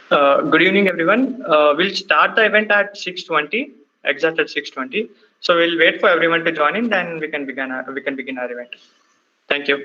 Good evening, everyone. We'll start the event at 6:20, exact at 6:20. So we'll wait for everyone to join in, then we can begin our event. Thank you.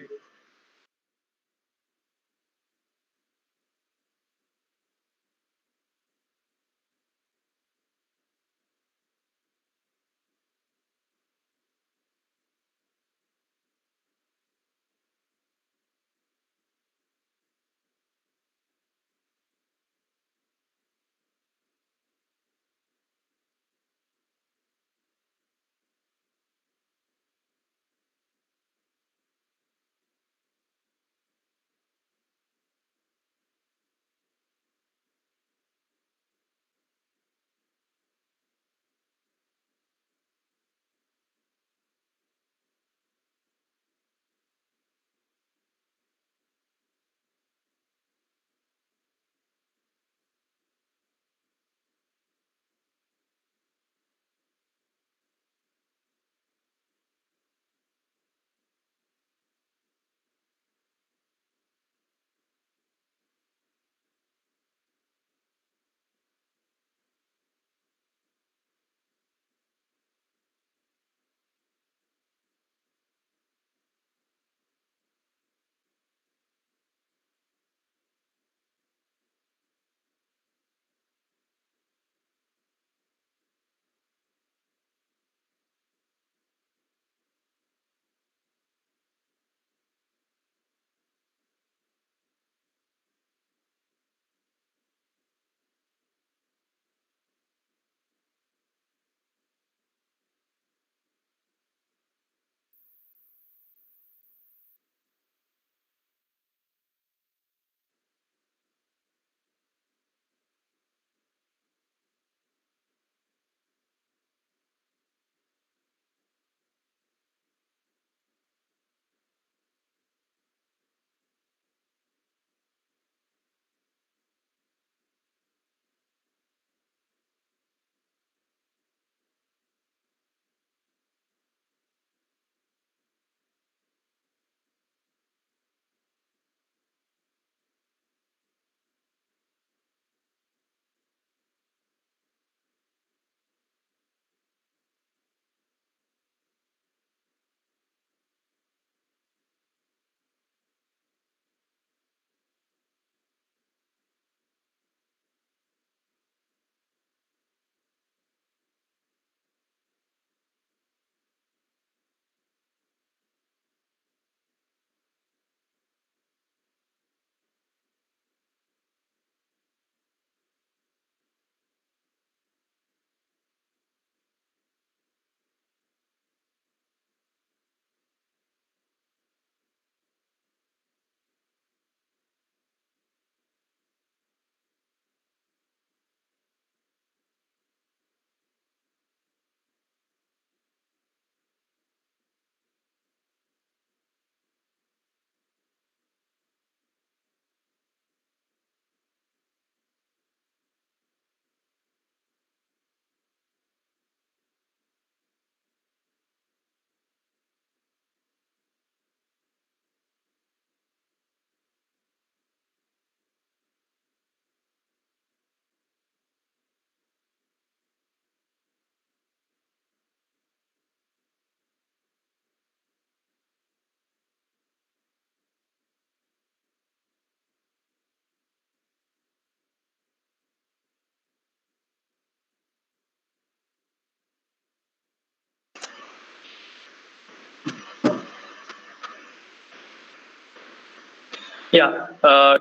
Yeah.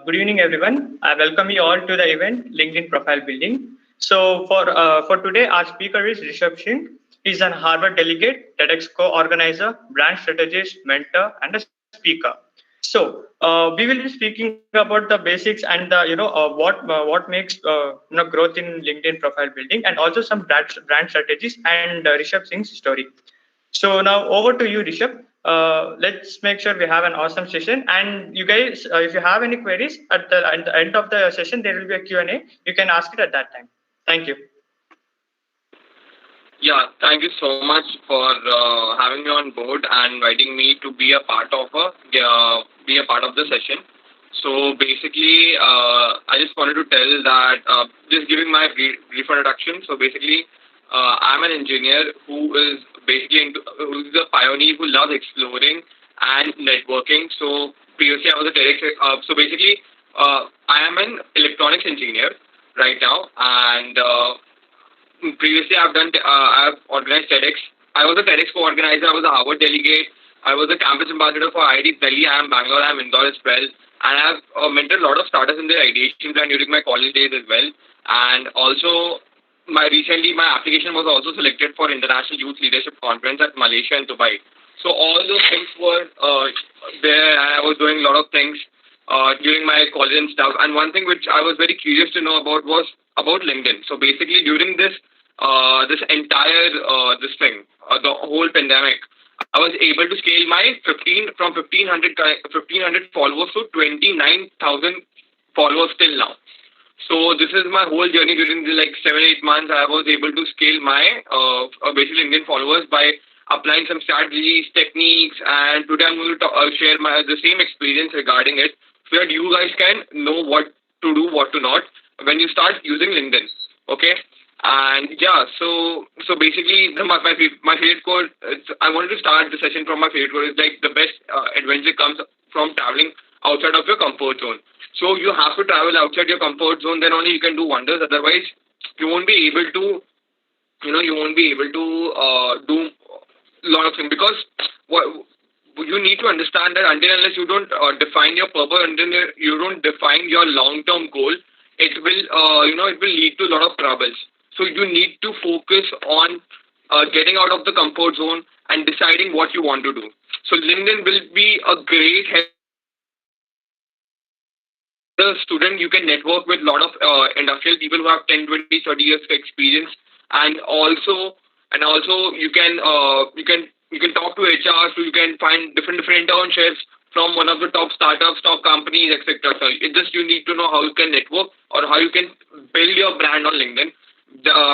Good evening, everyone. I welcome you all to the event LinkedIn Profile Building. So for today, our speaker is Rishabh Singh. He's an Harvard delegate, TEDx co-organizer, brand strategist, mentor, and a speaker. So we will be speaking about the basics and the what makes growth in LinkedIn profile building, and also some brand strategies and Rishabh Singh's story. So now over to you, Rishabh. Let's make sure we have an awesome session. And you guys, if you have any queries at the end of the session, there will be a Q&A. You can ask it at that time. Thank you. Yeah, thank you so much for having me on board and inviting me to be a part of the session. So basically, I just wanted to tell that, just giving my brief introduction. So basically, I'm an engineer who is who's a pioneer who loves exploring and networking. So previously, I was a TEDx. So basically, I am an electronics engineer right now, and previously I've organized TEDx. I was a TEDx co-organizer. I was a Harvard delegate. I was a campus ambassador for IIT Delhi. I am Bangalore. I am Indore as well. And I've mentored a lot of startups in their ideation plan during my college days as well. And also, my application was also selected for International Youth Leadership Conference at Malaysia and Dubai. So all those things were there, and I was doing a lot of things during my college and stuff. And one thing which I was very curious to know about was about LinkedIn. So basically, during this entire the whole pandemic, I was able to scale my 1500 followers to 29,000 followers till now. So this is my whole journey during the like 7-8 months. I was able to scale my basically LinkedIn followers by applying some strategies, techniques, and today I'm going to share the same experience regarding it, so that you guys can know what to do, what to not when you start using LinkedIn. Okay. And yeah, so basically, my favorite quote. I wanted to start the session from my favorite quote. Is like the best adventure comes from traveling outside of your comfort zone. So you have to travel outside your comfort zone. Then only you can do wonders. Otherwise, you won't be able to. You won't be able to do a lot of things, because what you need to understand that until unless you don't define your purpose, until you don't define your long-term goal, it will it will lead to a lot of troubles. So you need to focus on getting out of the comfort zone and deciding what you want to do. So LinkedIn will be a great help. The student, you can network with a lot of industrial people who have 10, 20, 30 years of experience, and also you can talk to HR, so you can find different internships from one of the top startups, top companies, etc. So it just, you need to know how you can network or how you can build your brand on LinkedIn.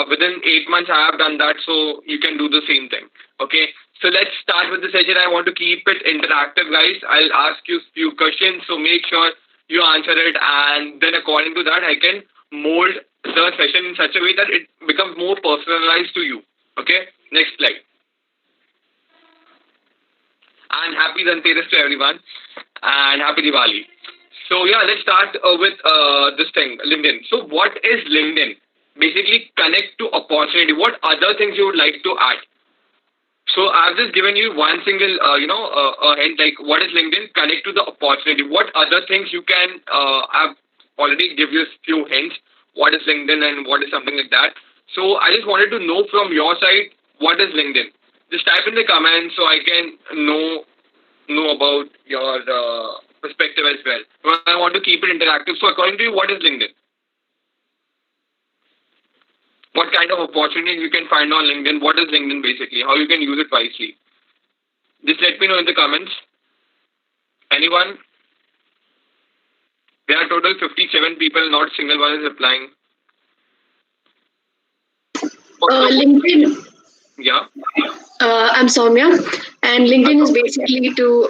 Within 8 months, I have done that, so you can do the same thing. Okay, so let's start with the session. I want to keep it interactive, guys. I'll ask you a few questions, so make sure you answer it, and then according to that, I can mold the session in such a way that it becomes more personalized to you. Okay, next slide. And happy Dhanteras to everyone, and happy Diwali. So yeah, let's start with this thing, LinkedIn. So what is LinkedIn? Basically, connect to opportunity. What other things you would like to add? So I've just given you one single, a hint, like what is LinkedIn? Connect to the opportunity. What other things you can, I've already give you a few hints. What is LinkedIn and what is something like that? So I just wanted to know from your side, what is LinkedIn? Just type in the comments so I can know about your perspective as well. I want to keep it interactive. So according to you, what is LinkedIn? What kind of opportunities you can find on LinkedIn? What is LinkedIn basically? How you can use it wisely? Just let me know in the comments. Anyone? There are total 57 people, not single one is replying. LinkedIn. Yeah. I'm Soumya, and LinkedIn is basically to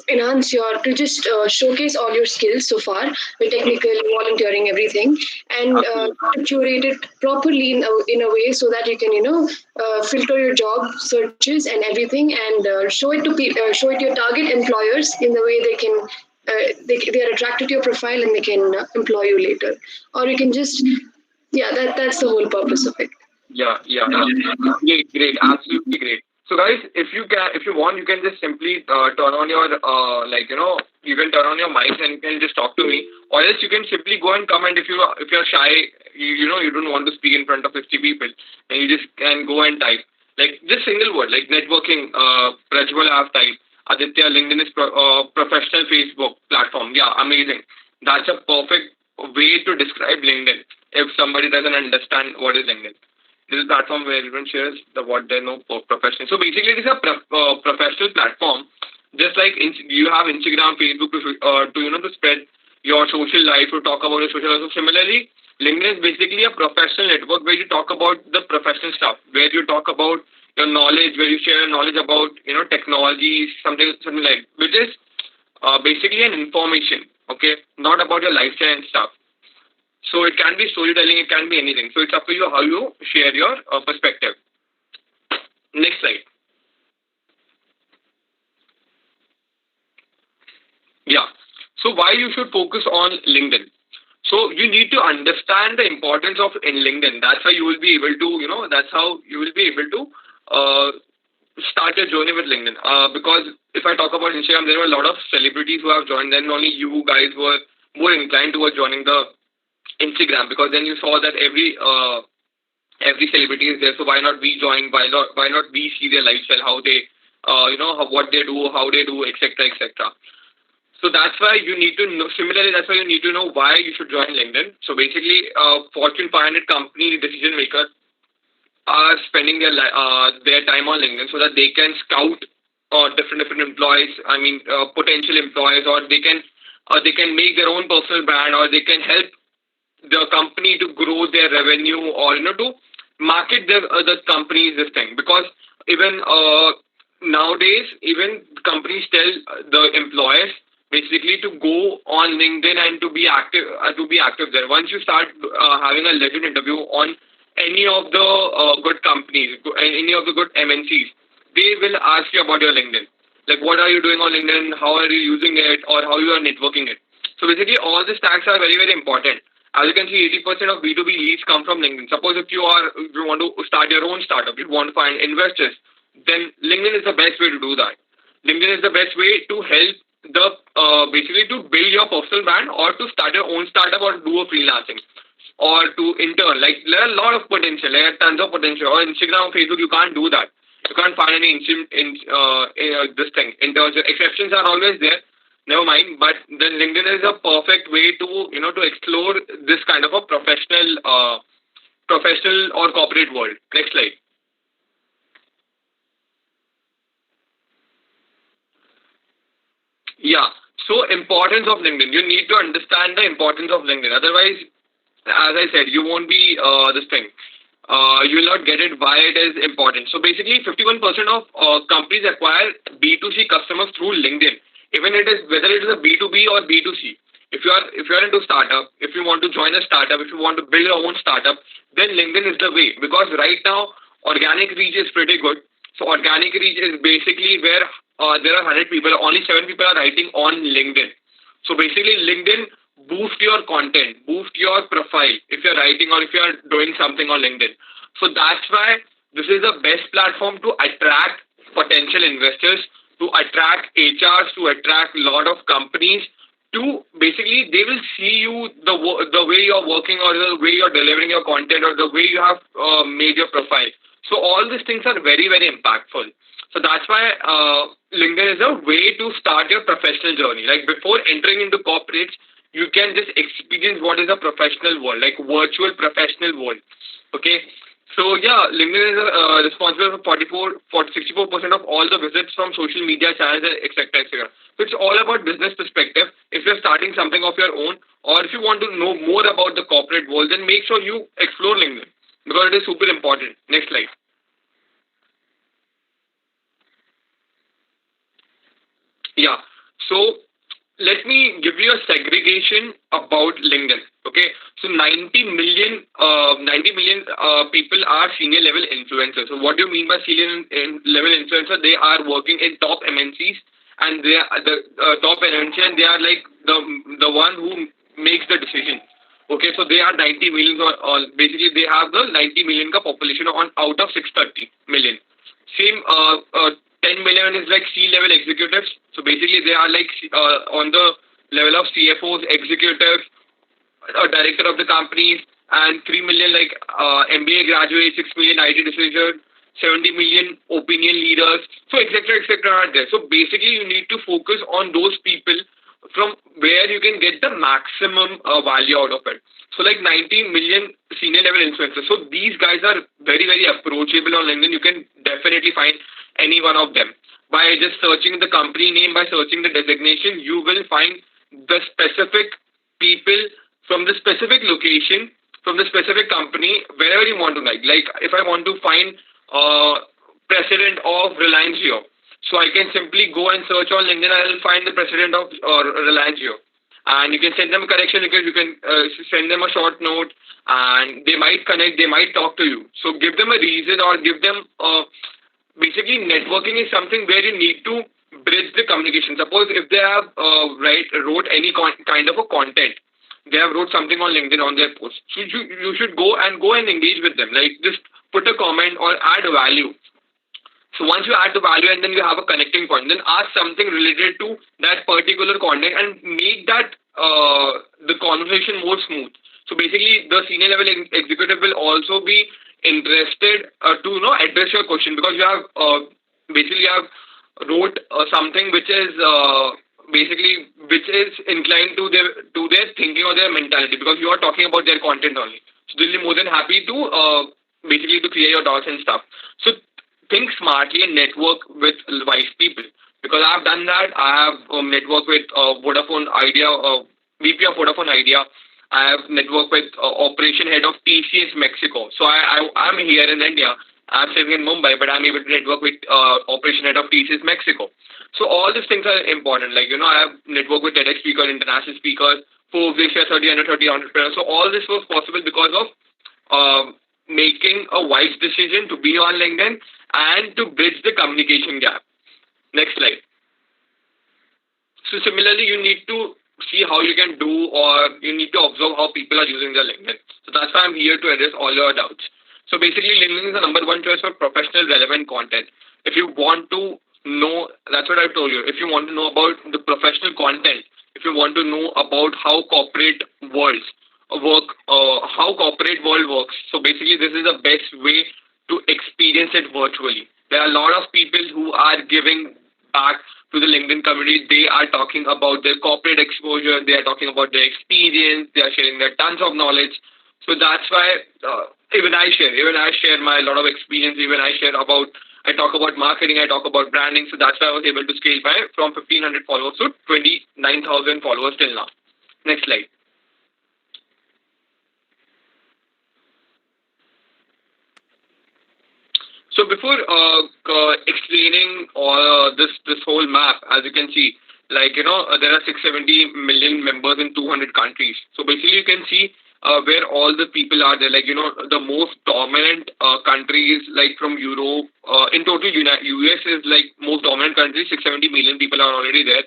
to just showcase all your skills so far with technical, volunteering, everything, and to curate it properly in a way so that you can filter your job searches and everything, and show it to show it to your target employers in the way they can they are attracted to your profile and they can employ you later, or you can just that's the whole purpose of it. Yeah. Great, absolutely great. So guys, if you want, you can just simply turn on your you can turn on your mics and you can just talk to me, or else you can simply go and comment if you're shy, you don't want to speak in front of 50 people, and you just can go and type like just single word like networking. Prajwal I have typed. Aditya, LinkedIn is professional Facebook platform. Yeah, amazing. That's a perfect way to describe LinkedIn if somebody doesn't understand what is LinkedIn. This is a platform where everyone shares what they know professionally. So basically, it is a professional platform, just like you have Instagram, Facebook to spread your social life, to talk about your social life. So similarly, LinkedIn is basically a professional network where you talk about the professional stuff, where you talk about your knowledge, where you share knowledge about technology, something like, which is basically an information, okay, not about your lifestyle and stuff. So it can be storytelling, it can be anything. So it's up to you how you share your perspective. Next slide. Yeah. So why you should focus on LinkedIn? So you need to understand the importance of in LinkedIn. That's how you will be able to, that's how you will be able to uh, start your journey with LinkedIn. Because if I talk about Instagram, there were a lot of celebrities who have joined. Then only you guys were more inclined towards joining the Instagram, because then you saw that every celebrity is there. So why not we join? Why not we see their lifestyle, how they what they do, how they do, etc., etc. So that's why you need to know. Similarly, that's why you need to know why you should join LinkedIn. So basically, Fortune 500 company decision makers are spending their time on LinkedIn so that they can scout different employees. I mean, potential employees, or they can make their own personal brand, or they can help the company to grow their revenue, or to market the company's this thing. Because even nowadays, even companies tell the employees basically to go on LinkedIn and to be active there. Once you start having a legend interview on any of the good companies, any of the good MNCs, they will ask you about your LinkedIn. Like, what are you doing on LinkedIn? How are you using it, or how you are networking it? So basically, all these tags are very, very important. As you can see, 80% of B2B leads come from LinkedIn. Suppose if you want to start your own startup, you want to find investors, then LinkedIn is the best way to do that. LinkedIn is the best way to help the basically to build your personal brand, or to start your own startup, or do a freelancing, or to intern. Like, there are a lot of potential, there are tons of potential. Or Instagram, Facebook, you can't do that. You can't find any this thing. Interns, exceptions are always there. Never mind. But then LinkedIn is a perfect way to to explore this kind of a professional or corporate world. Next slide. Yeah. So, importance of LinkedIn. You need to understand the importance of LinkedIn. Otherwise, as I said, you won't be this thing. You will not get it why it is important. So basically, 51% of companies acquire B2C customers through LinkedIn, even whether it is a B2B or B2C. If you are into startup, if you want to join a startup, if you want to build your own startup, then LinkedIn is the way. Because right now, organic reach is pretty good. So organic reach is basically where there are 100 people, only 7 people are writing on LinkedIn. So basically, LinkedIn boost your content, boost your profile if you're writing, or if you're doing something on LinkedIn. So that's why this is the best platform to attract potential investors, to attract HRs, to attract a lot of companies. To basically, they will see you the way you're working, or the way you're delivering your content, or the way you have made your profile. So all these things are very, very impactful. So that's why LinkedIn is a way to start your professional journey. Like, before entering into corporates, you can just experience what is a professional world, like virtual professional world. Okay. So yeah, LinkedIn is responsible for 64% of all the visits from social media channels, etc., etc. So it's all about business perspective. If you're starting something of your own, or if you want to know more about the corporate world, then make sure you explore LinkedIn, because it is super important. Next slide. Yeah. So let me give you a segregation about LinkedIn. Okay. So 90 million people are senior level influencers. So what do you mean by level influencer? They are working in top MNCs, and they are the top MNC, and they are like the one who makes the decision. Okay. So they are 90 million, or basically they have the 90 million ka population on out of 630 million. Same 10 million is like C-level executives. So basically, they are like on the level of CFOs, executives, director of the companies, and 3 million like MBA graduates, 6 million IT decisions, 70 million opinion leaders, so etc. etc. are there. So basically, you need to focus on those people from where you can get the maximum value out of it. So like 90 million senior level influencers. So these guys are very, very approachable on LinkedIn. You can definitely find any one of them. By just searching the company name, by searching the designation, you will find the specific people from the specific location, from the specific company, wherever you want to like. Like, if I want to find president of Reliance here, So I can simply go and search on LinkedIn. I'll find the president of Reliance Jio, and you can send them a connection request. You can send them a short note, and they might connect. They might talk to you. So give them a reason, or give them basically networking is something where you need to bridge the communication. Suppose if they have wrote any kind of a content, they have wrote something on LinkedIn on their post. So you should go and engage with them. Like just put a comment or add value. So once you add the value and then you have a connecting point, then ask something related to that particular content and make that the conversation more smooth. So basically, the senior level executive will also be interested to address your question, because you have basically have wrote something which is inclined to their thinking or their mentality, because you are talking about their content only. So they'll be more than happy to basically to clear your doubts and stuff. So think smartly and network with wise people, because I've done that. I have networked with Vodafone Idea, VP of Vodafone Idea. I have networked with operation head of TCS Mexico. So I'm here in India. I'm sitting in Mumbai, but I'm able to network with operation head of TCS Mexico. So all these things are important. Like, I have networked with TEDx speakers, international speakers, Forbes Asia 30 under 30 entrepreneurs. So all this was possible because of making a wise decision to be on LinkedIn and to bridge the communication gap. Next slide. So similarly, you need to see how you can do, or you need to observe how people are using their LinkedIn. So that's why I'm here to address all your doubts. So basically, LinkedIn is the number one choice for professional relevant content. If you want to know, that's what I've told you. If you want to know about the professional content, if you want to know about how corporate worlds work, how corporate world works. So basically, this is the best way to experience it virtually. There are a lot of people who are giving back to the LinkedIn community. They are talking about their corporate exposure. They are talking about their experience. They are sharing their tons of knowledge. So that's why even I share my lot of experience. I talk about marketing. I talk about branding. So that's why I was able to scale from 1,500 followers to 29,000 followers till now. Next slide. So before explaining this whole map, as you can see, there are 670 million members in 200 countries. So basically, you can see where all the people are there. The most dominant countries, like from Europe, in total, US is like most dominant country. 670 million people are already there,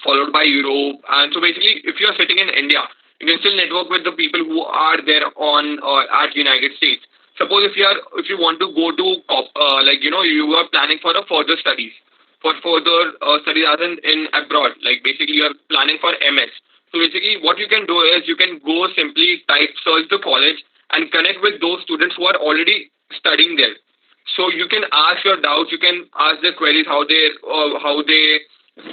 followed by Europe. And so basically, if you are sitting in India, you can still network with the people who are there at United States. Suppose if you want to go to you are planning for further studies as in abroad, like basically you are planning for MS. So basically what you can do is you can go simply search the college and connect with those students who are already studying there. So you can ask your doubts, you can ask their queries, how they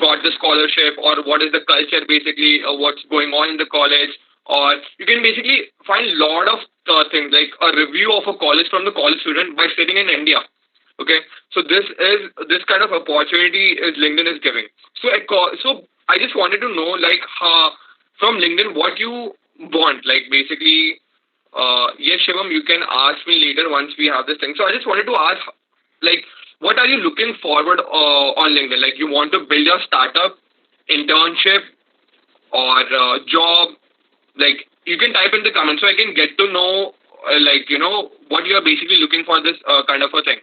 got the scholarship, or what is the culture basically, what's going on in the college. Or you can basically find a lot of things, like a review of a college from the college student by sitting in India. Okay, so this kind of opportunity is LinkedIn is giving. So I just wanted to know, like, from LinkedIn, what you want. Like basically, yes, Shivam, you can ask me later once we have this thing. So I just wanted to ask, like, what are you looking forward on LinkedIn? Like, you want to build your startup, internship, or job? Like, you can type in the comments so I can get to know, what you are basically looking for this kind of a thing.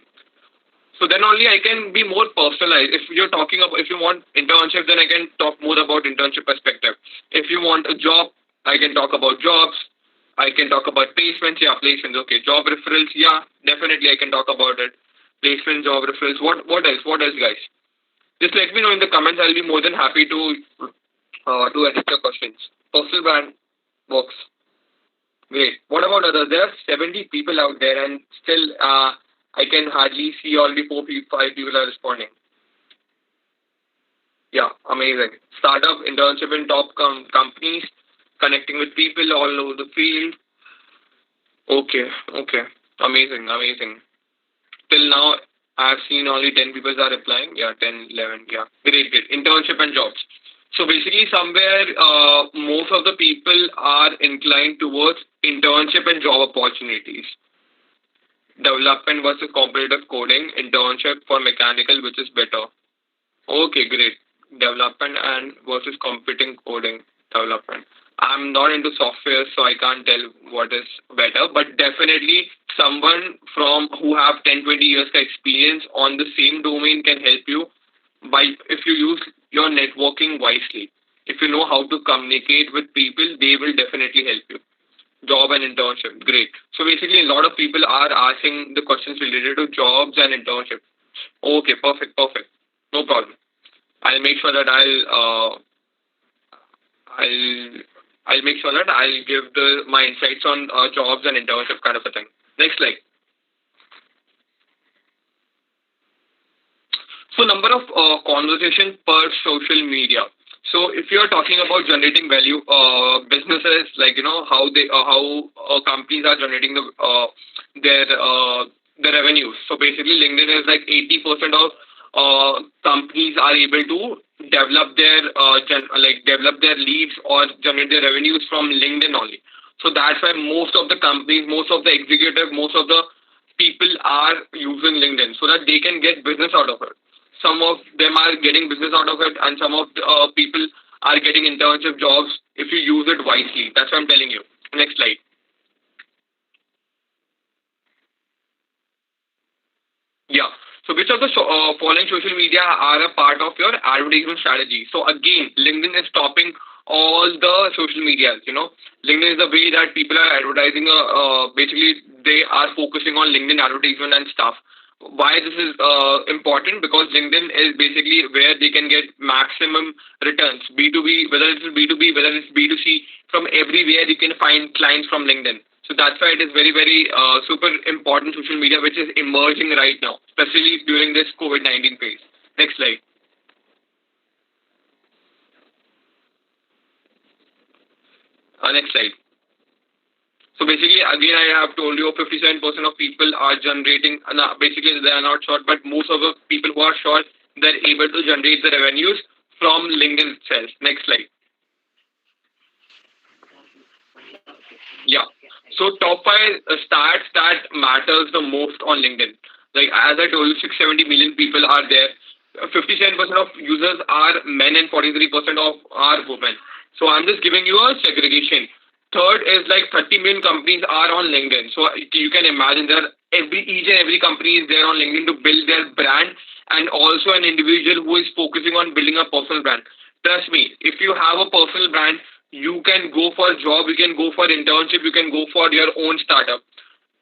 So then only I can be more personalized. If you want internship, then I can talk more about internship perspective. If you want a job, I can talk about jobs. I can talk about placements. Yeah, placements. Okay, job referrals. Yeah, definitely I can talk about it. Placement, job referrals. What else? What else, guys? Just let me know in the comments. I'll be more than happy to edit your questions. Personal brand works. Great. What about others? There are 70 people out there, and still I can hardly see only 5 people are responding. Yeah, amazing. Startup, internship in top companies, connecting with people all over the field. Okay. Amazing. Till now, I've seen only 10 people are replying. Yeah, 10, 11. Yeah, great. Internship and jobs. So basically, somewhere most of the people are inclined towards internship and job opportunities. Development versus competitive coding. Internship for mechanical, which is better? Okay, great. Development and versus competing coding development. I'm not into software, so I can't tell what is better, but definitely someone from who have 10, 20 years of experience on the same domain can help you by if you use your networking wisely. If you know how to communicate with people, they will definitely help you. Job and internship, great. So basically, a lot of people are asking the questions related to jobs and internship. Okay, perfect, perfect. No problem. I'll make sure that I'll I'll make sure that I'll give the my insights on jobs and internship kind of a thing. Next slide. So number of conversation per social media. So if you are talking about generating value, businesses like how companies are generating their revenues. So basically, LinkedIn is like 80% of companies are able to develop their leads or generate their revenues from LinkedIn only. So that's why most of the companies, most of the executive, most of the people are using LinkedIn so that they can get business out of it. Some of them are getting business out of it, and some of the people are getting internship jobs if you use it wisely. That's what I'm telling you. Next slide. Yeah. So which of the following social media are a part of your advertisement strategy? So again, LinkedIn is topping all the social medias. LinkedIn is the way that people are advertising. Basically, they are focusing on LinkedIn advertisement and stuff. Why this is important? Because LinkedIn is basically where they can get maximum returns. B2B, whether it's B2B, whether it's B2C, from everywhere you can find clients from LinkedIn. So that's why it is very, very super important social media which is emerging right now, especially during this COVID-19 phase. Next slide. Next slide. So basically, again, I have told you 57% of people are generating, basically they are not short, but most of the people who are short, they're able to generate the revenues from LinkedIn itself. Next slide. Yeah. So top five stats that matters the most on LinkedIn. Like as I told you, 670 million people are there. 57% of users are men and 43% of are women. So I'm just giving you a segregation. Third is like 30 million companies are on LinkedIn. So you can imagine that each and every company is there on LinkedIn to build their brand, and also an individual who is focusing on building a personal brand. Trust me, if you have a personal brand, you can go for a job, you can go for internship, you can go for your own startup.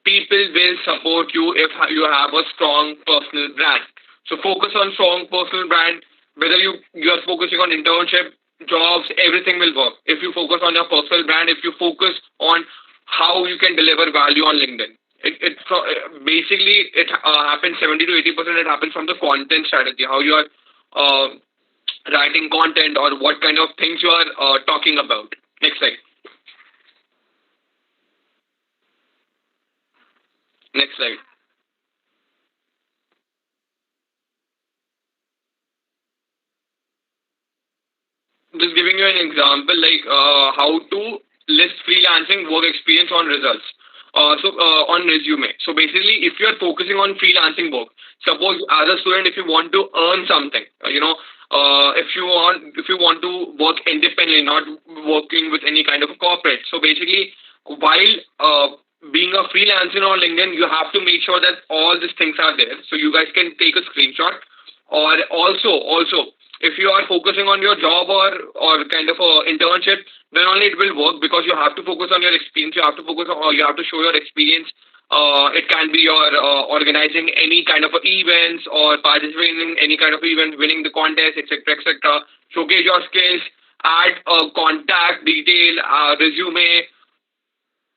People will support you if you have a strong personal brand. So focus on strong personal brand. Whether you are focusing on internship, jobs, everything will work. If you focus on your personal brand, if you focus on how you can deliver value on LinkedIn. Basically it happens 70 to 80%. It happens from the content strategy, how you are writing content or what kind of things you are talking about. Next slide. Next slide. Just giving you an example, like how to list freelancing work experience on results. On resume. So basically, if you are focusing on freelancing work, suppose as a student, if you want to earn something, if you want to work independently, not working with any kind of a corporate. So basically, while being a freelancer on LinkedIn, you have to make sure that all these things are there. So you guys can take a screenshot, or also if you are focusing on your job or kind of a internship, then only it will work, because you have to focus on your experience. You have to focus on, or you have to show your experience. It can be your organizing any kind of events or participating in any kind of event, winning the contest, etc., etc. Showcase your skills, add contact detail, resume,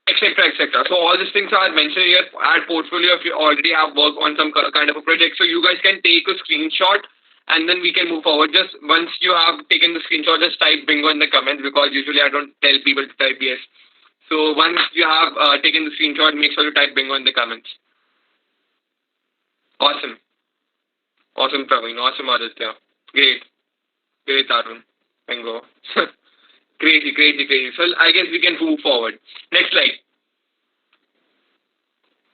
etc., etc. So all these things are mentioned here. Add portfolio if you already have work on some kind of a project. So you guys can take a screenshot, and then we can move forward. Just once you have taken the screenshot, just type bingo in the comments, because usually I don't tell people to type yes. So once you have taken the screenshot, make sure to type bingo in the comments. Awesome. Awesome, Praveen. Awesome, Aditya. Great. Great, Arun. Bingo. Crazy, crazy, crazy. So I guess we can move forward. Next slide.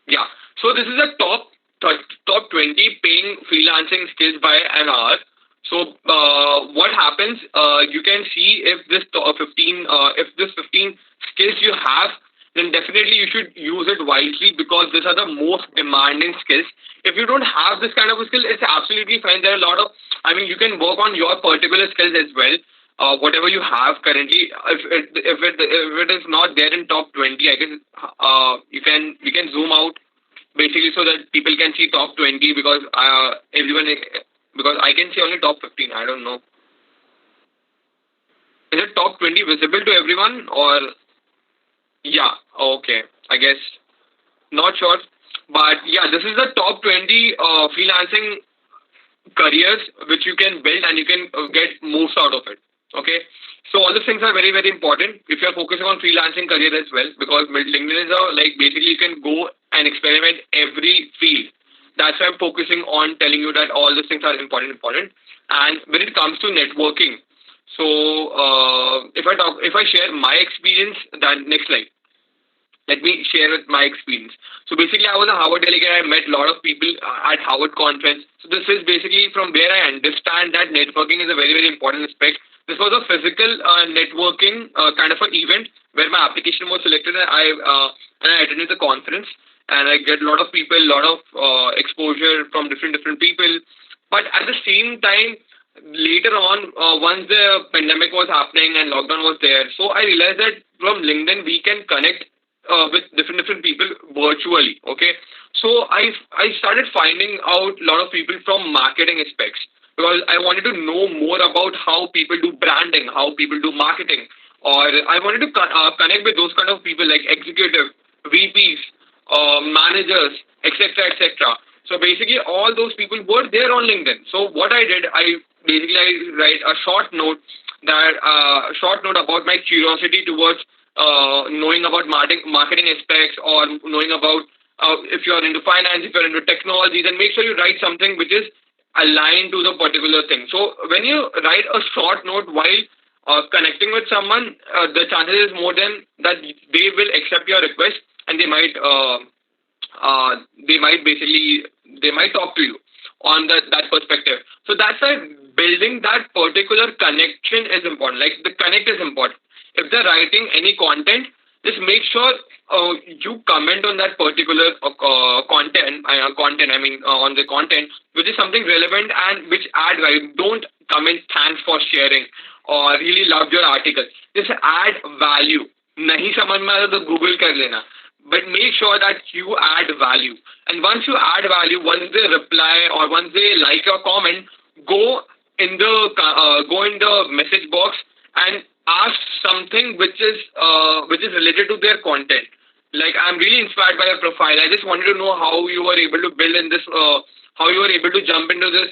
Yeah. So this is the top 20 paying freelancing skills by an hour. So what happens? You can see if this 15 skills you have, then definitely you should use it wisely because these are the most demanding skills. If you don't have this kind of a skill, it's absolutely fine. There are a lot of, I mean, you can work on your particular skills as well. Whatever you have currently, if it is not there in top 20, I guess we can zoom out basically so that people can see top 20 because because I can see only top 15. I don't know. Is it top 20 visible to everyone or yeah? Okay, I guess not sure, but yeah, this is the top 20 freelancing careers which you can build and you can get moves out of it. Okay, so all these things are very very important if you're focusing on freelancing career as well because LinkedIn is a like basically you can go and experiment every field. That's why I'm focusing on telling you that all these things are important. And when it comes to networking, so if I share my experience, that next slide. Let me share with my experience. So basically, I was a Harvard delegate. I met a lot of people at Harvard conference. So this is basically from where I understand that networking is a very, very important aspect. This was a physical networking kind of an event where my application was selected and I attended the conference and I get a lot of people, a lot of exposure from different people. But at the same time, later on, once the pandemic was happening and lockdown was there, so I realized that from LinkedIn we can connect with different people virtually. Okay, so I started finding out a lot of people from marketing aspects because I wanted to know more about how people do branding, how people do marketing, or I wanted to connect with those kind of people like executive, VPs, managers, etc. So basically, all those people were there on LinkedIn. So what I did, I write a short note about my curiosity towards knowing about marketing aspects or knowing about if you're into finance, if you're into technology, then make sure you write something which is aligned to the particular thing. So when you write a short note while connecting with someone, the chances is more than that they will accept your request and they might talk to you on that perspective. So that's why building that particular connection is important. Like the connect is important. If they're writing any content, just make sure you comment on that particular content. On the content, which is something relevant and which add value. Don't comment thanks for sharing or really loved your article. Just add value. नहीं समझ में आया तो Google कर लेना. But make sure that you add value. And once you add value, once they reply or once they like your comment, go in the message box and ask something which is related to their content. Like, I'm really inspired by your profile. I just wanted to know how you were able to build in this, how you were able to jump into this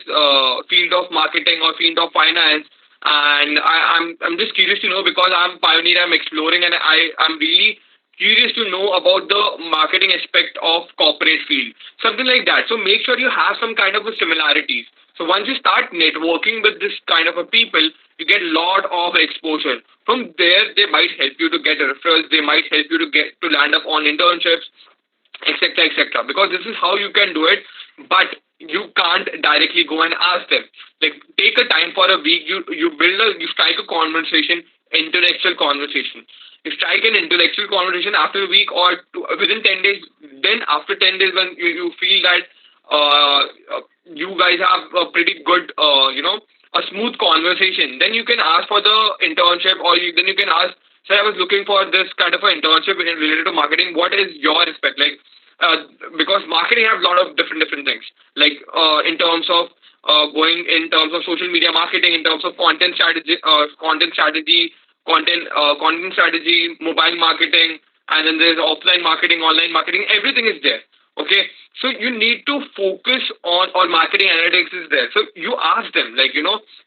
field of marketing or field of finance. And I'm just curious to know because I'm pioneer, I'm exploring, and I'm really curious to know about the marketing aspect of corporate field, something like that. So make sure you have some kind of a similarities. So once you start networking with this kind of a people, you get a lot of exposure. From there, they might help you to get referrals. They might help you to land up on internships, etc. Because this is how you can do it, but you can't directly go and ask them. Like, take a time for a week. You strike a conversation, intellectual conversation. You strike an intellectual conversation after a week or within 10 days. Then after 10 days, when you feel that you guys have a pretty good, a smooth conversation, then you can ask for the internship, or then you can ask, sir, I was looking for this kind of an internship related to marketing. What is your aspect? Like, because marketing have a lot of different things, like in terms of social media marketing, in terms of content strategy, mobile marketing, and then there's offline marketing, online marketing, everything is there. Okay, so you need to focus on, or marketing analytics is there. So you ask them,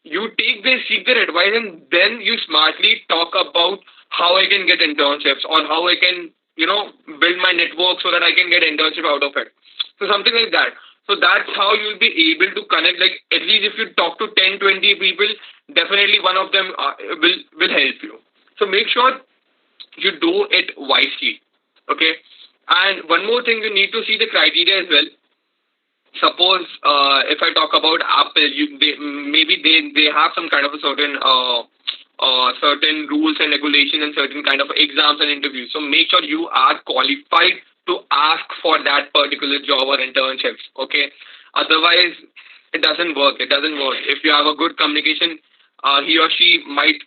you seek their advice, and then you smartly talk about how I can get internships or how I can, build my network so that I can get internship out of it. So something like that. So that's how you'll be able to connect. Like, at least if you talk to 10, 20 people, definitely one of them will help you. So make sure you do it wisely. Okay. And one more thing, you need to see the criteria as well. Suppose if I talk about Apple, maybe they have some kind of a certain rules and regulations and certain kind of exams and interviews. So make sure you are qualified to ask for that particular job or internships. Okay, otherwise it doesn't work. It doesn't work. If you have a good communication, he or she might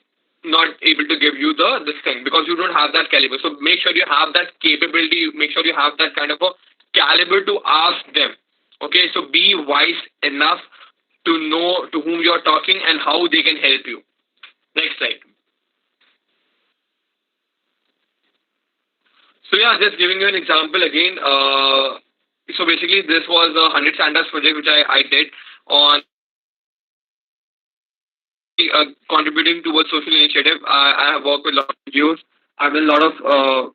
not able to give you this thing because you don't have that caliber. So make sure you have that capability. Make sure you have that kind of a caliber to ask them. Okay, so be wise enough to know to whom you're talking and how they can help you. Next slide. So yeah, just giving you an example again. So basically, this was a 100 standards project which I did on contributing towards social initiative. I have worked with a lot of NGOs. I've done a lot of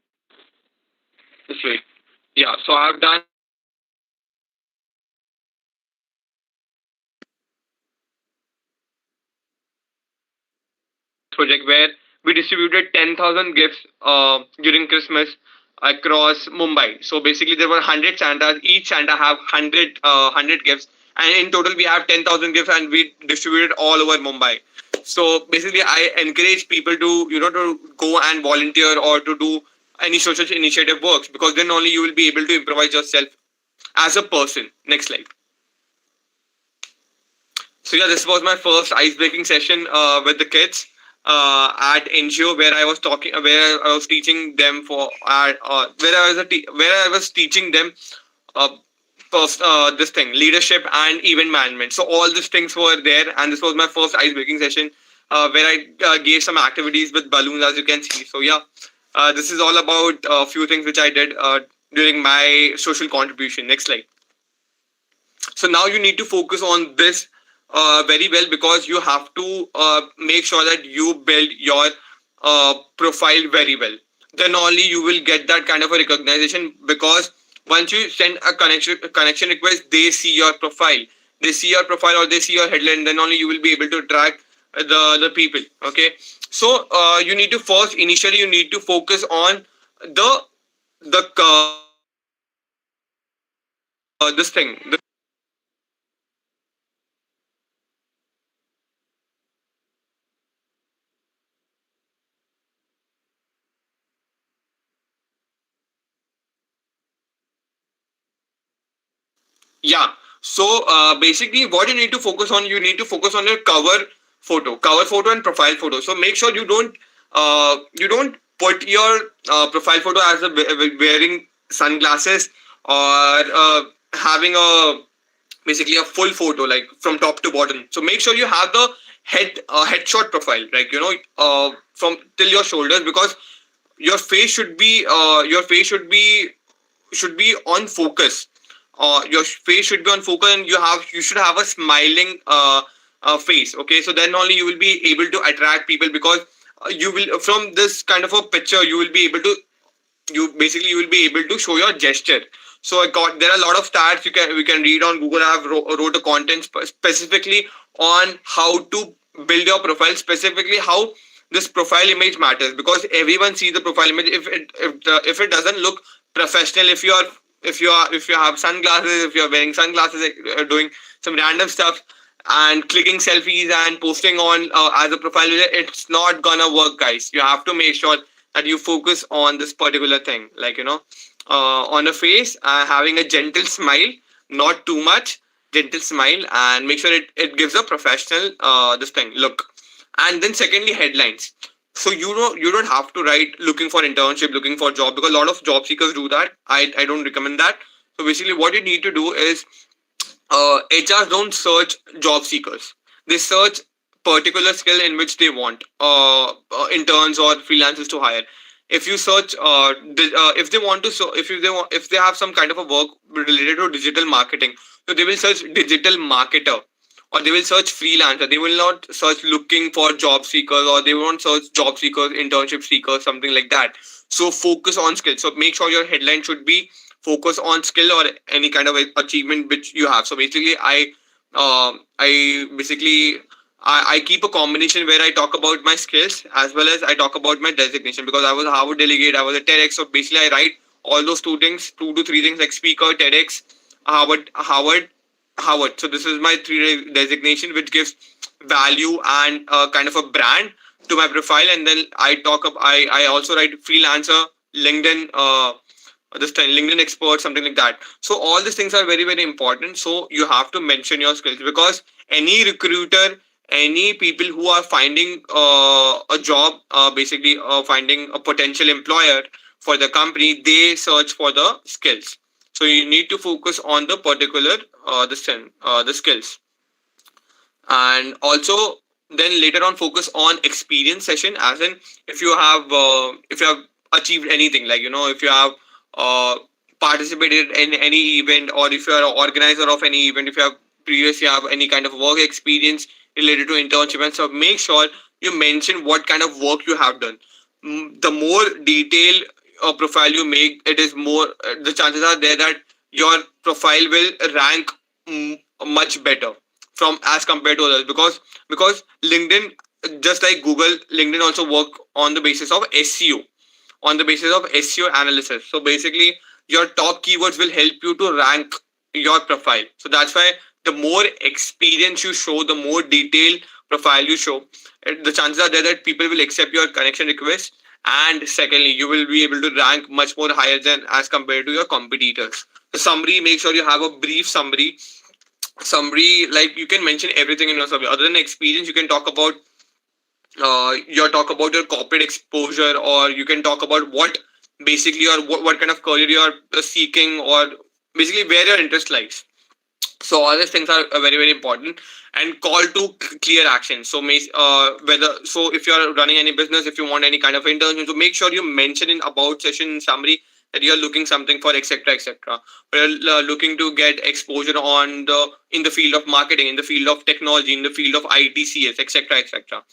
this way. Yeah, so I've done project where we distributed 10,000 gifts during Christmas across Mumbai. So basically, there were 100 Santas. Each Santa have 100 gifts, and in total, we have 10,000 gifts, and we distributed all over Mumbai. So basically, I encourage people to to go and volunteer or to do any social initiative works because then only you will be able to improvise yourself as a person. Next slide. So yeah, this was my first ice-breaking session with the kids at NGO where I was where I was teaching them where I was teaching them uh, this thing, leadership and event management. So all these things were there, and this was my first ice-breaking session where I gave some activities with balloons, as you can see. So yeah, this is all about a few things which I did during my social contribution. Next slide. So now you need to focus on this very well because you have to make sure that you build your profile very well. Then only you will get that kind of a recognition because once you send a connection request, they see your profile. They see your profile or they see your headline. Then only you will be able to track the people. Okay. So you need to first initially you need to focus on the this thing. Yeah. So basically, what you need to focus on your cover photo and profile photo. So make sure you don't put your profile photo as wearing sunglasses or having a basically a full photo like from top to bottom. So make sure you have the headshot profile, like from till your shoulders because your face should be on focus. Your face should be on focus, and you should have a smiling face. Okay, so then only you will be able to attract people because you will from this kind of a picture you will be able to you will be able to show your gesture. So there are a lot of stats we can read on Google. I have wrote a content specifically on how to build your profile, specifically how this profile image matters because everyone sees the profile image. If it doesn't look professional, if you have sunglasses, if you're wearing sunglasses, doing some random stuff and clicking selfies and posting on as a profile, it's not gonna work, guys. You have to make sure that you focus on this particular thing, like on a face, having a gentle smile, not too much, gentle smile, and make sure it gives a professional this thing look. And then secondly, headlines. So you don't have to write looking for internship, looking for job because a lot of job seekers do that. I don't recommend that. So basically, what you need to do is HRs don't search job seekers. They search particular skill in which they want interns or freelancers to hire. If you search, if they want to, so if they have some kind of a work related to digital marketing, so they will search digital marketer or they will search freelancer. They will not search looking for job seekers or they won't search job seekers, internship seekers, something like that. So focus on skills. So make sure your headline should be focus on skill or any kind of achievement which you have. So basically, I basically I keep a combination where I talk about my skills as well as I talk about my designation because I was a Harvard delegate, I was a TEDx. So basically, I write all those two to three things like speaker, TEDx, Harvard. So this is my three designation, which gives value and kind of a brand to my profile. And then I also write freelancer, LinkedIn, this time LinkedIn expert, something like that. So all these things are very, very important. So you have to mention your skills, because any recruiter, any people who are finding a job, basically finding a potential employer for the company, they search for the skills. So you need to focus on the particular the skills. And also then later on focus on experience session, as in if you have achieved anything, like if you have uh, participated in any event, or if you are an organizer of any event, if you have previously have any kind of work experience related to internship and stuff, make sure you mention what kind of work you have done. The more detailed profile you make, it is more the chances are there that your profile will rank much better from as compared to others, because LinkedIn, just like Google, LinkedIn also work on the basis of SEO, on the basis of SEO analysis. So basically your top keywords will help you to rank your profile. So that's why the more experience you show, the more detailed profile you show, the chances are there that people will accept your connection request. And secondly, you will be able to rank much more higher than as compared to your competitors. The summary, make sure you have a brief summary, like you can mention everything in your summary. Other than experience, you can talk about your corporate exposure, or you can talk about what basically, or what kind of career you are seeking, or basically where your interest lies. So all these things are very, very important. And call to clear action. So whether, so if you are running any business, if you want any kind of internship, so make sure you mention in about session summary that you are looking something for, etc., etc. Or you're looking to get exposure on the in the field of marketing, in the field of technology, in the field of ITCS, etc., etc.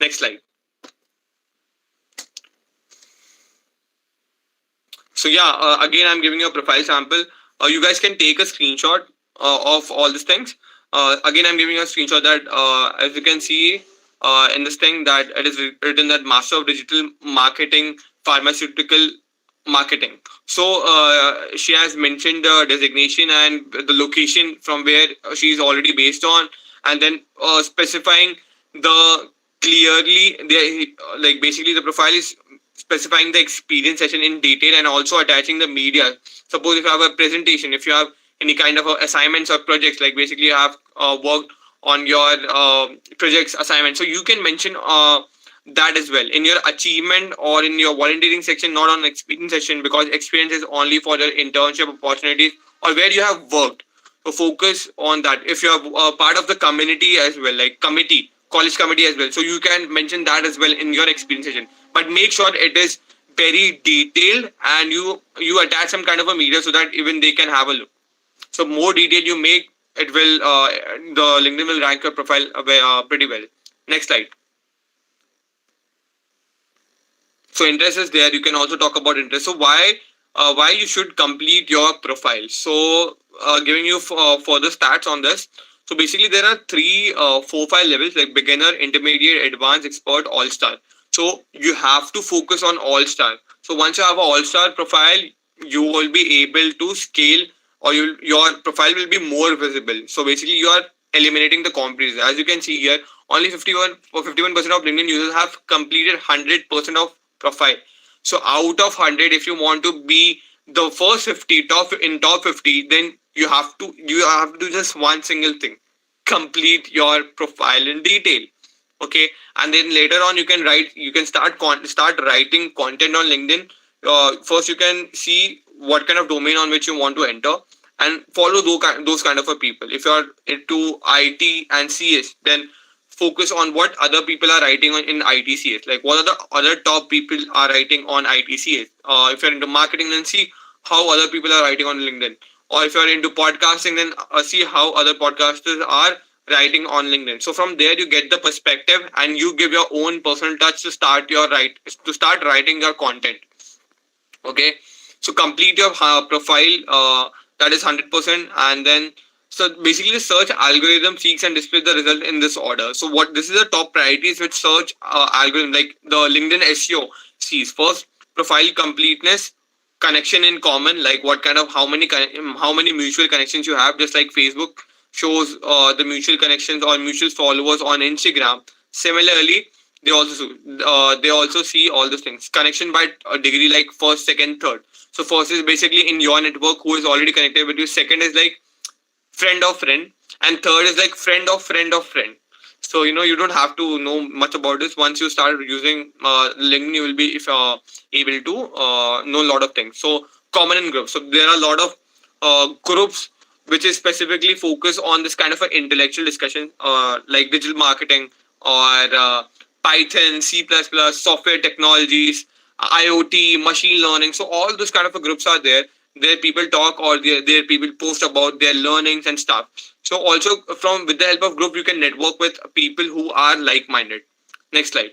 Next slide. So yeah, again, I'm giving you a profile sample. You guys can take a screenshot of all these things. Again, I'm giving you a screenshot that, as you can see in this thing, that it is written that Master of Digital Marketing, Pharmaceutical Marketing. So she has mentioned the designation and the location from where she is already based on, and then specifying the clearly, like basically the profile is specifying the experience session in detail, and also attaching the media. Suppose if you have a presentation, if you have any kind of assignments or projects, like basically you have worked on your projects assignment, so you can mention that as well in your achievement or in your volunteering section, not on experience section, because experience is only for your internship opportunities or where you have worked. So focus on that. If you are part of the community as well, like committee, college committee as well, so you can mention that as well in your experience session. But make sure it is very detailed, and you attach some kind of a media so that even they can have a look. So more detail you make, it will the LinkedIn will rank your profile pretty well. Next slide. So interest is there. You can also talk about interest. So why you should complete your profile. So giving you further stats on this. So basically there are three 4-5 levels, like beginner, intermediate, advanced, expert, all star. So you have to focus on all star. So once you have an all star profile, you will be able to scale, or your profile will be more visible. So basically you are eliminating the competition. As you can see here, only 51% of LinkedIn users have completed 100% of profile. So out of 100, if you want to be the first 50 top 50, then you have to do just one single thing: complete your profile in detail. Okay, and then later on you can start writing content on LinkedIn. First you can see what kind of domain on which you want to enter, and follow those kind of a people. If you are into IT and CS, then focus on what other people are writing on in ITCS. Like what are the other top people are writing on ITCS. If you're into marketing, then see how other people are writing on LinkedIn. Or if you're into podcasting, then see how other podcasters are writing on LinkedIn. So from there you get the perspective, and you give your own personal touch to start writing your content. Okay, so complete your profile, that is 100%. And then, so basically the search algorithm seeks and displays the result in this order. So what this is the top priorities which search algorithm, like the LinkedIn SEO sees. First, profile completeness, connection in common, like what kind of how many mutual connections you have, just like Facebook shows the mutual connections or mutual followers on Instagram. Similarly, they also see all those things, connection by a degree, like first, second, third. So first is basically in your network who is already connected with you. Second is like friend of friend, and third is like friend of friend of friend. So you don't have to know much about this. Once you start using LinkedIn, you will be if able to know a lot of things. So common in groups. So there are a lot of groups which is specifically focused on this kind of an intellectual discussion, like digital marketing or Python, C++, software technologies, IoT, machine learning. So all those kind of groups are there. There people talk, or there people post about their learnings and stuff. So also from with the help of group, you can network with people who are like-minded. Next slide.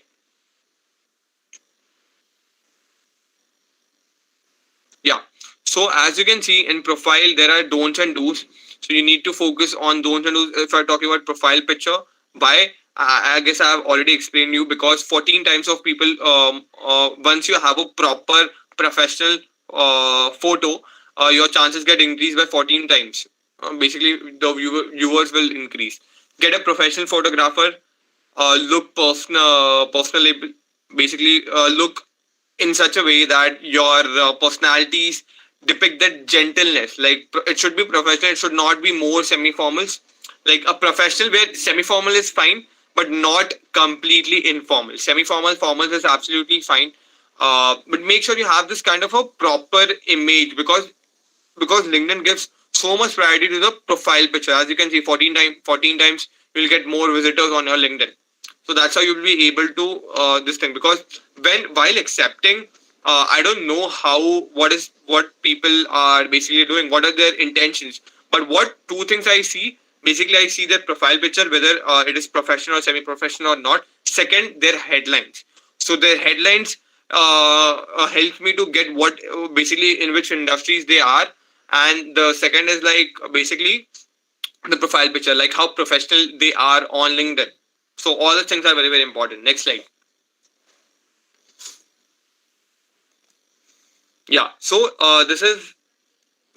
Yeah. So as you can see in profile, there are don'ts and do's. So you need to focus on don'ts and do's. If I'm talking about profile picture, why? I guess I have already explained you, because 14 times of people, once you have a proper professional photo, your chances get increased by 14 times. Basically, the viewers will increase. Get a professional photographer. Look personal. Basically, look in such a way that your personalities depict that gentleness. Like it should be professional. It should not be more semi-formals. Like a professional where semi-formal is fine, but not completely informal. Semi-formal, formals is absolutely fine. But make sure you have this kind of a proper image, because LinkedIn gives so much priority to the profile picture. As you can see, 14 times you'll get more visitors on your LinkedIn. So that's how you'll be able to this thing, because while accepting, I don't know what people are basically doing, what are their intentions. But what two things I see, basically I see their profile picture, whether it is professional or semi-professional or not. Second, their headlines. So their headlines helps me to get what basically in which industries they are. And the second is like basically the profile picture, like how professional they are on LinkedIn. So all the things are very, very important. Next slide. Yeah. So this is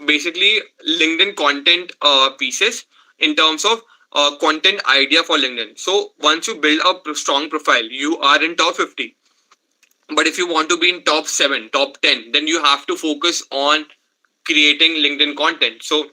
basically LinkedIn content pieces in terms of content idea for LinkedIn. So once you build a strong profile, you are in top 50. But if you want to be in top 7, top 10, then you have to focus on creating LinkedIn content. So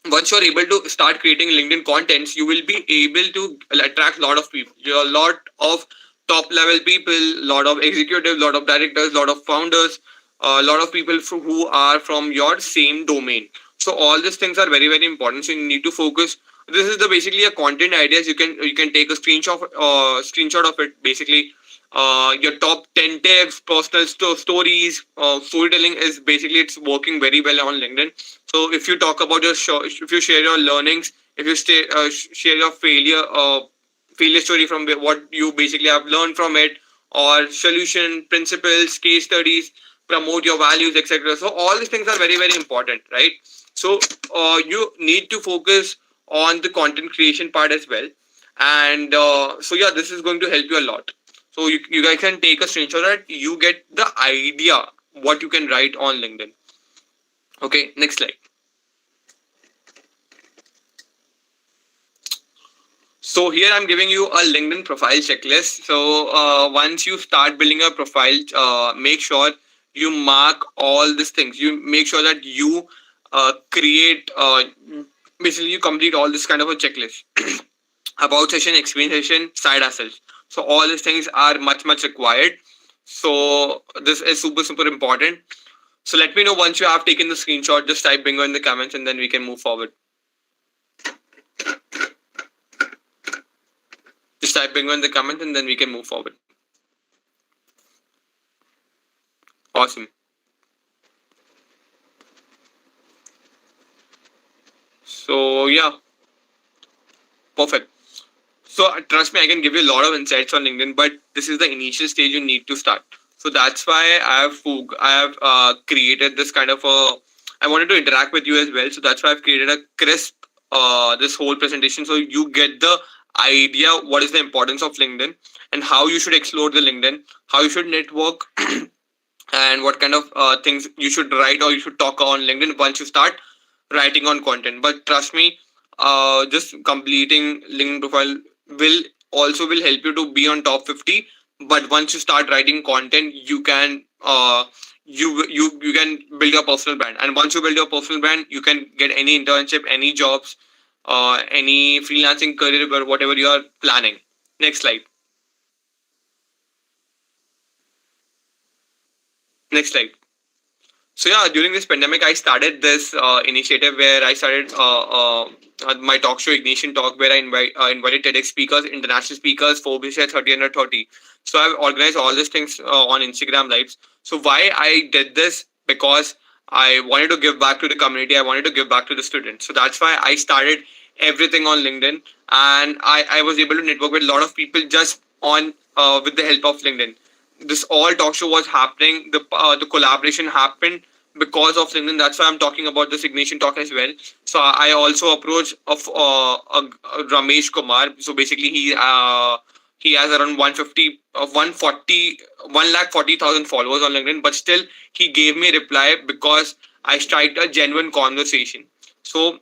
once you're able to start creating LinkedIn contents, you will be able to attract a lot of people, a lot of top level people, a lot of executives, a lot of directors, a lot of founders, a lot of people who are from your same domain. So all these things are very, very important. So you need to focus. This is the basically a content ideas. You can take a screenshot of it. Basically, your top 10 tips, personal stories, storytelling is basically it's working very well on LinkedIn. So if you talk about if you share your learnings, if you share your failure story from what you basically have learned from it, or solution, principles, case studies, promote your values, etc. So all these things are very, very important, right? So you need to focus on the content creation part as well. And so yeah, this is going to help you a lot. So you guys can take a screenshot that you get the idea what you can write on LinkedIn. Okay, next slide. So here I'm giving you a LinkedIn profile checklist. So once you start building a profile, make sure you mark all these things. You make sure that you create, basically you complete all this kind of a checklist. About session, experience session, side hustles. So all these things are much, much required. So this is super, super important. So let me know once you have taken the screenshot. Just type bingo in the comments and then we can move forward. Just type bingo in the comments and then we can move forward. Awesome. So yeah, perfect. So trust me, I can give you a lot of insights on LinkedIn, but this is the initial stage you need to start. So that's why I have created this kind of a. I wanted to interact with you as well, so that's why I've created a crisp this whole presentation, so you get the idea what is the importance of LinkedIn and how you should explore the LinkedIn, how you should network, and what kind of things you should write or you should talk on LinkedIn once you start writing on content. But trust me, just completing LinkedIn profile will will help you to be on top 50. But once you start writing content, you can you can build your personal brand, and once you build your personal brand, you can get any internship, any jobs, any freelancing career, or whatever you are planning. Next slide. Next slide. So yeah, during this pandemic, I started this initiative where I started my talk show Ignition Talk, where I invited TEDx speakers, international speakers, Forbes 30 under 30. So I've organized all these things on Instagram lives. So why I did this? Because I wanted to give back to the community. I wanted to give back to the students. So that's why I started everything on LinkedIn, and I was able to network with a lot of people just on with the help of LinkedIn. This all talk show was happening. The collaboration happened because of LinkedIn. That's why I'm talking about this Ignition Talk as well. So I also approached of Ramesh Kumar. So basically he has around 150 140 1,40,000 followers on LinkedIn, but still he gave me a reply because I striked a genuine conversation. So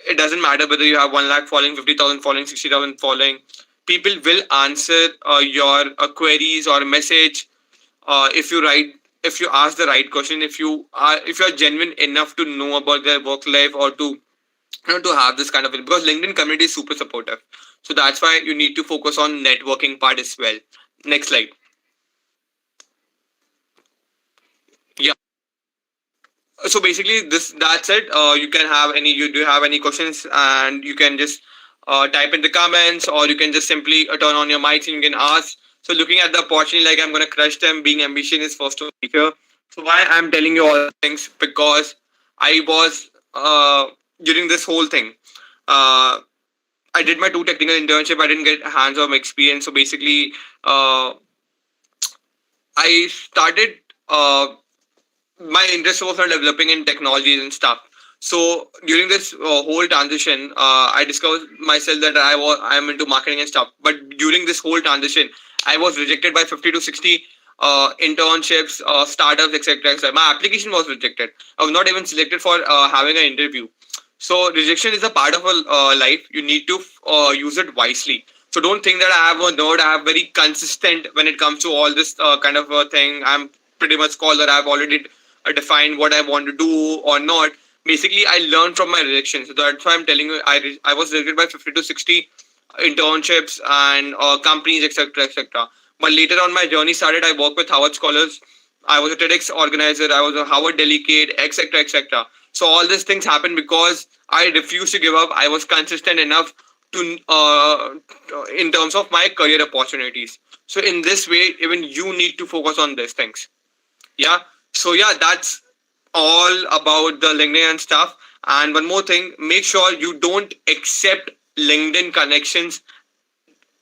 it doesn't matter whether you have 1 lakh following, 50,000 following, 60,000 following. People will answer your queries or message if you write, if you ask the right question, if you are genuine enough to know about their work life, or to to have this kind of, because LinkedIn community is super supportive. So that's why you need to focus on networking part as well. Next slide. Yeah. So basically this that's it. You can have any, you do have any questions, and you can just type in the comments, or you can just simply turn on your mics and you can ask. So looking at the opportunity, like I'm gonna crush them, being ambitious is first to be here. So why I'm telling you all things? Because I was during this whole thing, uh, I did my two technical internship. I didn't get hands-on experience. So basically, I started my interest was on developing in technologies and stuff. So during this whole transition, I discovered myself that I'm into marketing and stuff. But during this whole transition, I was rejected by 50 to 60 internships, startups, etc. etc. My application was rejected. I was not even selected for having an interview. So rejection is a part of a life. You need to use it wisely. So don't think that I have a nerd. I have very consistent when it comes to all this kind of thing. I'm pretty much scholar. I've already define what I want to do or not. Basically, I learned from my rejections. So that's why I'm telling you, I was rejected by 50 to 60 internships and companies, etc., etc. But later on, my journey started. I worked with Harvard scholars. I was a TEDx organizer. I was a Harvard delegate, etc., etc. So all these things happened because I refused to give up. I was consistent enough to in terms of my career opportunities. So in this way, even you need to focus on these things. Yeah. So yeah, that's all about the LinkedIn and stuff. And one more thing, make sure you don't accept LinkedIn connections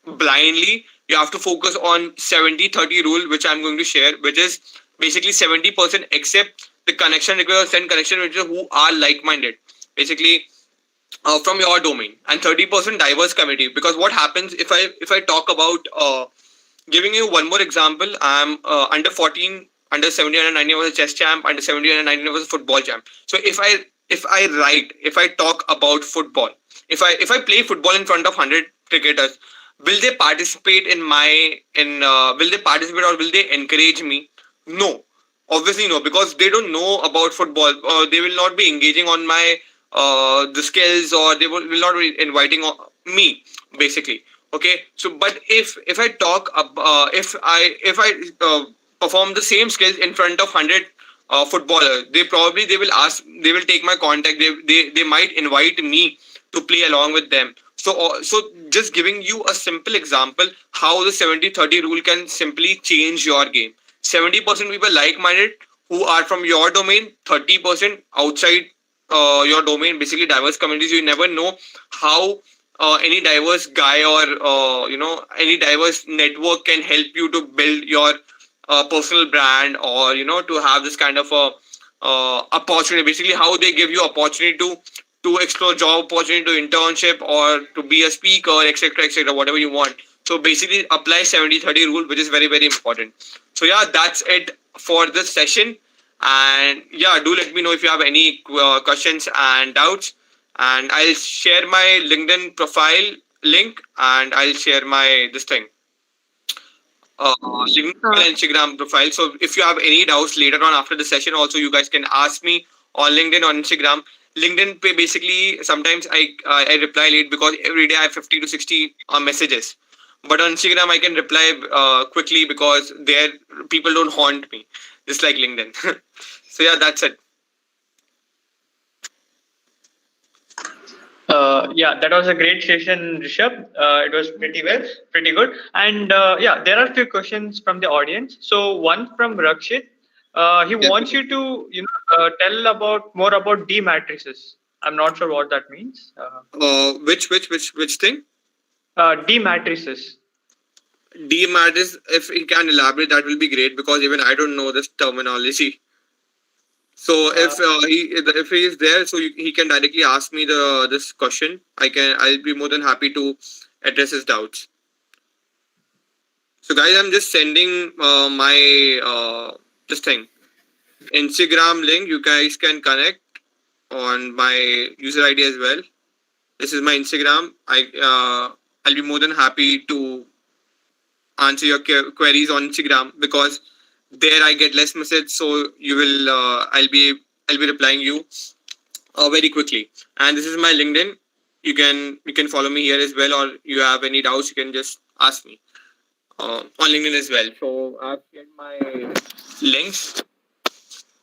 blindly. You have to focus on 70-30 rule, which I'm going to share, which is basically 70% accept the connection request, send connection requests who are like-minded. Basically, from your domain, and 30% diverse community. Because what happens if I talk about giving you one more example, I'm under 14, under 17, under 19 was a chess champ, under 17 and 19 was a football champ. So if I talk about football, if I play football in front of 100 cricketers, will they participate in my in will they participate or will they encourage me? No, obviously no, because they don't know about football, or they will not be engaging on my the skills, or they will not be inviting me basically. Okay, so but if I talk if I perform the same skills in front of 100 footballers, they will ask, they will take my contact, they might invite me to play along with them. So just giving you a simple example how the 70-30 rule can simply change your game. 70% people like minded who are from your domain, 30% outside your domain, basically diverse communities. You never know how any diverse guy or any diverse network can help you to build your personal brand, or to have this kind of a opportunity. Basically how they give you opportunity to explore job opportunity, to internship, or to be a speaker, etc., etc., whatever you want. So basically apply 70-30 rule, which is very very important. So yeah, that's it for this session. And yeah, do let me know if you have any questions and doubts. And I'll share my LinkedIn profile link, and I'll share my this thing LinkedIn Uh, and Instagram profile. So if you have any doubts later on after the session, also you guys can ask me on LinkedIn or Instagram. LinkedIn basically sometimes I reply late because every day I have 50 to 60 messages. But on Instagram I can reply quickly because there people don't haunt me, just like LinkedIn. So yeah, that's it. Yeah, that was a great session, Rishabh. It was pretty good. And yeah, there are a few questions from the audience. So one from Rakshit. He wants Definitely. you to tell about more about D matrices. I'm not sure what that means. Which thing? D matrices. D matters. If he can elaborate, that will be great because even I don't know this terminology. So Uh, if he is there, so he can directly ask me the this question. I'll be more than happy to address his doubts. So guys, I'm just sending my this thing Instagram link. You guys can connect on my user ID as well. This is my Instagram. I'll be more than happy to answer your queries on Instagram because there I get less message. So you will I'll be replying you very quickly. And this is my LinkedIn. You can follow me here as well, or you have any doubts, you can just ask me on LinkedIn as well. So I've shared my links,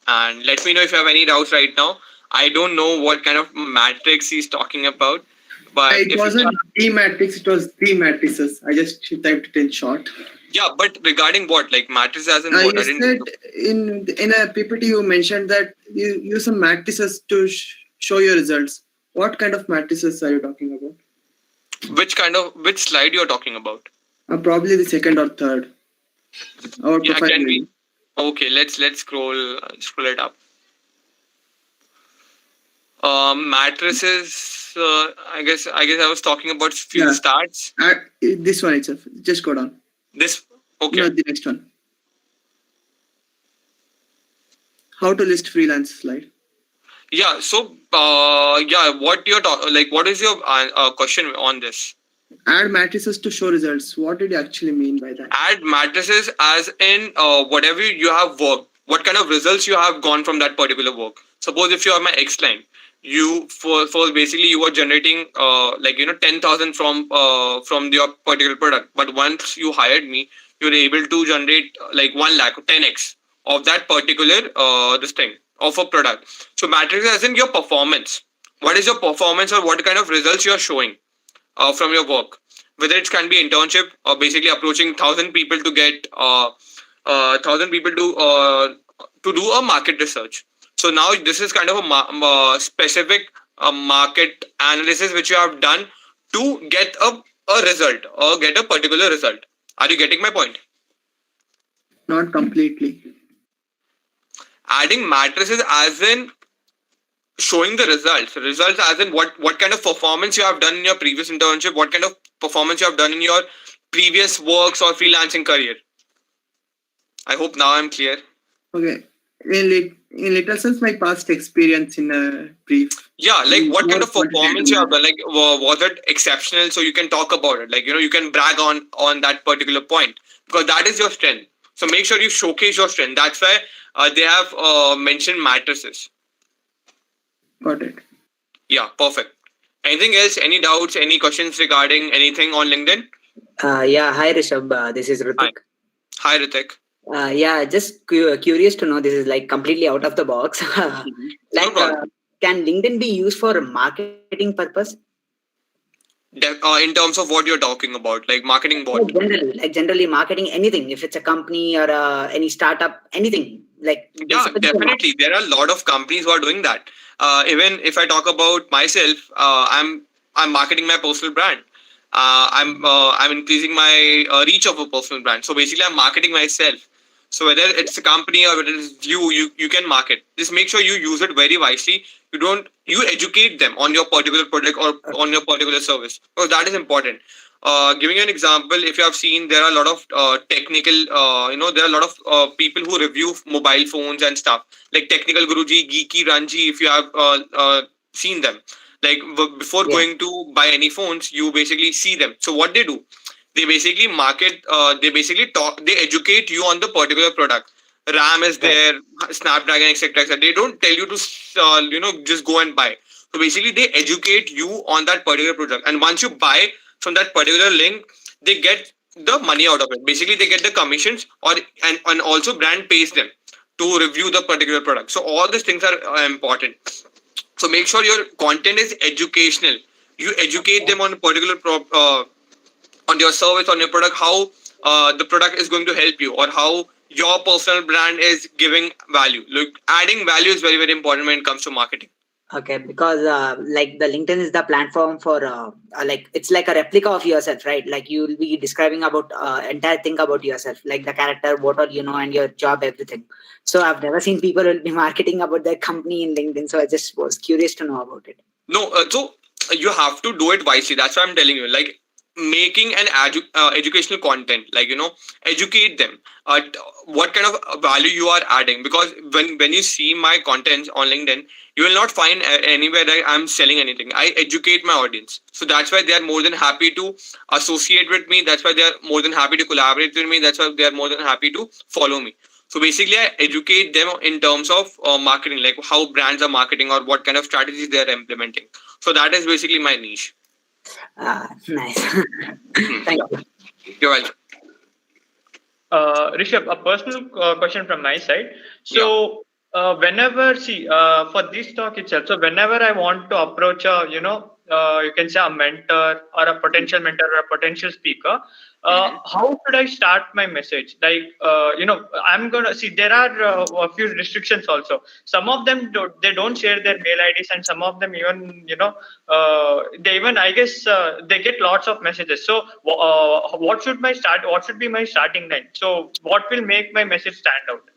and let me know if you have any doubts right now. I don't know what kind of matrix he's talking about, but It if you wasn't D matrix, it was D matrices. I just typed it in short. yeah, but regarding what, like matrix as in what? You I didn't said in a PPT you mentioned that you use some matrices to show your results. What kind of matrices are you talking about? which slide you're talking about. Probably the second or third. Our Yeah, profile. can we? Okay, let's scroll it up. Matrices. I guess I was talking about few Yeah. stats. This one itself. Just go down. This okay. No, the next one. How to list freelance slide. Yeah. So yeah, what you're like? What is your question on this? Add matrices to show results. What did you actually mean by that? Add matrices as in whatever you have worked, what kind of results you have gone from that particular work. Suppose if you are my X client, you for basically you are generating 10,000 from your particular product, but once you hired me, you're able to generate like 1 lakh, 10x of that particular this thing of a product. So matrix as in your performance. What is your performance, or what kind of results you are showing from your work, whether it can be internship or basically approaching 1,000 people to get 1,000 people to do a market research. So now this is kind of a specific market analysis which you have done to get a result or get a particular result. Are you getting my point? Not completely. Adding matrices as in showing the results as in what kind of performance you have done in your previous internship, what kind of performance you have done in your previous works or freelancing career. I hope now I'm clear. Okay. In little sense, my past experience in a brief. Yeah, like what kind of More performance you have quantitative. done, like was it exceptional, so you can talk about it, like you can brag on that particular point because that is your strength. So make sure you showcase your strength. That's why they have mentioned matrices. Got it. Yeah, perfect. Anything else, any doubts, any questions regarding anything on LinkedIn? Yeah, hi Rishabh. This is Hi. Ritik. Hi, Ritik. Yeah, just curious to know. This is like completely out of the box. No Like, problem. can LinkedIn be used for marketing purpose? In terms of what you're talking about, like marketing what? Generally marketing anything. If it's a company or any startup, anything like. Yeah, basically the definitely. There are a lot of companies who are doing that. Even if I talk about myself, I'm marketing my personal brand. I'm increasing my reach of a personal brand. So basically, I'm marketing myself. So whether it's a company or whether it's you can market. Just make sure you use it very wisely. You educate them on your particular product or on your particular service because that is important. Giving you an example, if you have seen, there are a lot of technical, there are a lot of people who review mobile phones and stuff, like Technical Guruji, Geeky Ranji, if you have seen them. Like before Yeah. going to buy any phones, you basically see them. So what they do, they basically market, they basically talk, they educate you on the particular product. RAM is Right. there, Snapdragon, etc., etc. They don't tell you to, just go and buy. So basically, they educate you on that particular product, and once you buy from that particular link, they get the money out of it. Basically, they get the commissions, and also brand pays them to review the particular product. So all these things are important. So make sure your content is educational. You educate them on a particular on your service, on your product, how the product is going to help you, or how your personal brand is giving value. Look, adding value is very, very important when it comes to marketing. Okay, because like the LinkedIn is the platform for like it's like a replica of yourself, right? Like you will be describing about entire thing about yourself, like the character, what all you know, and your job, everything. So I've never seen people will be marketing about their company in LinkedIn. So I just was curious to know about it. No, so you have to do it wisely. That's why I'm telling you. Like making an educational content, like educate them. What kind of value you are adding? Because when you see my content on LinkedIn, you will not find anywhere that I'm selling anything. I educate my audience, so that's why they are more than happy to associate with me. That's why they are more than happy to collaborate with me. That's why they are more than happy to follow me. So basically, I educate them in terms of marketing, like how brands are marketing or what kind of strategies they are implementing. So that is basically my niche. Nice. Thank you. You're welcome. Rishabh, a personal question from my side. So, whenever for this talk itself, so whenever I want to approach a, you can say a mentor or a potential mentor or a potential speaker, how should I start my message? Like, I'm gonna see there are a few restrictions also. Some of them they don't share their mail IDs, and some of them even, they even, I guess, they get lots of messages. So what should my start what should be my starting line? So what will make my message stand out?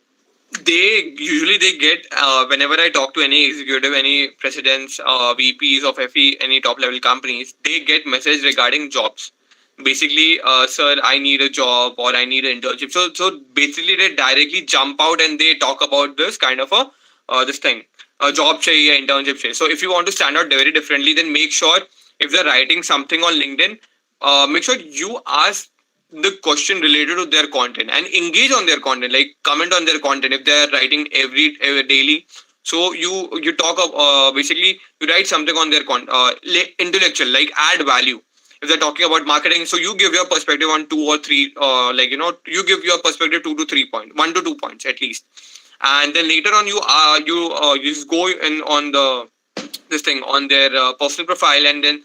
They get whenever I talk to any executive, any presidents, VPs of any top level companies, they get message regarding jobs. Basically, sir, I need a job or I need an internship. So basically, they directly jump out and they talk about this kind of a this thing, a job chahiye, internship chahiye. So if you want to stand out very differently, then make sure if they're writing something on LinkedIn, make sure you ask the question related to their content and engage on their content, like comment on their content if they are writing every daily. So you talk of basically you write something on their intellectual, like add value. If they're talking about marketing, so you give your perspective on 2 or 3, you give your perspective 2 to 3 points, 1 to 2 points at least, and then later on you just go in on the this thing on their personal profile, and then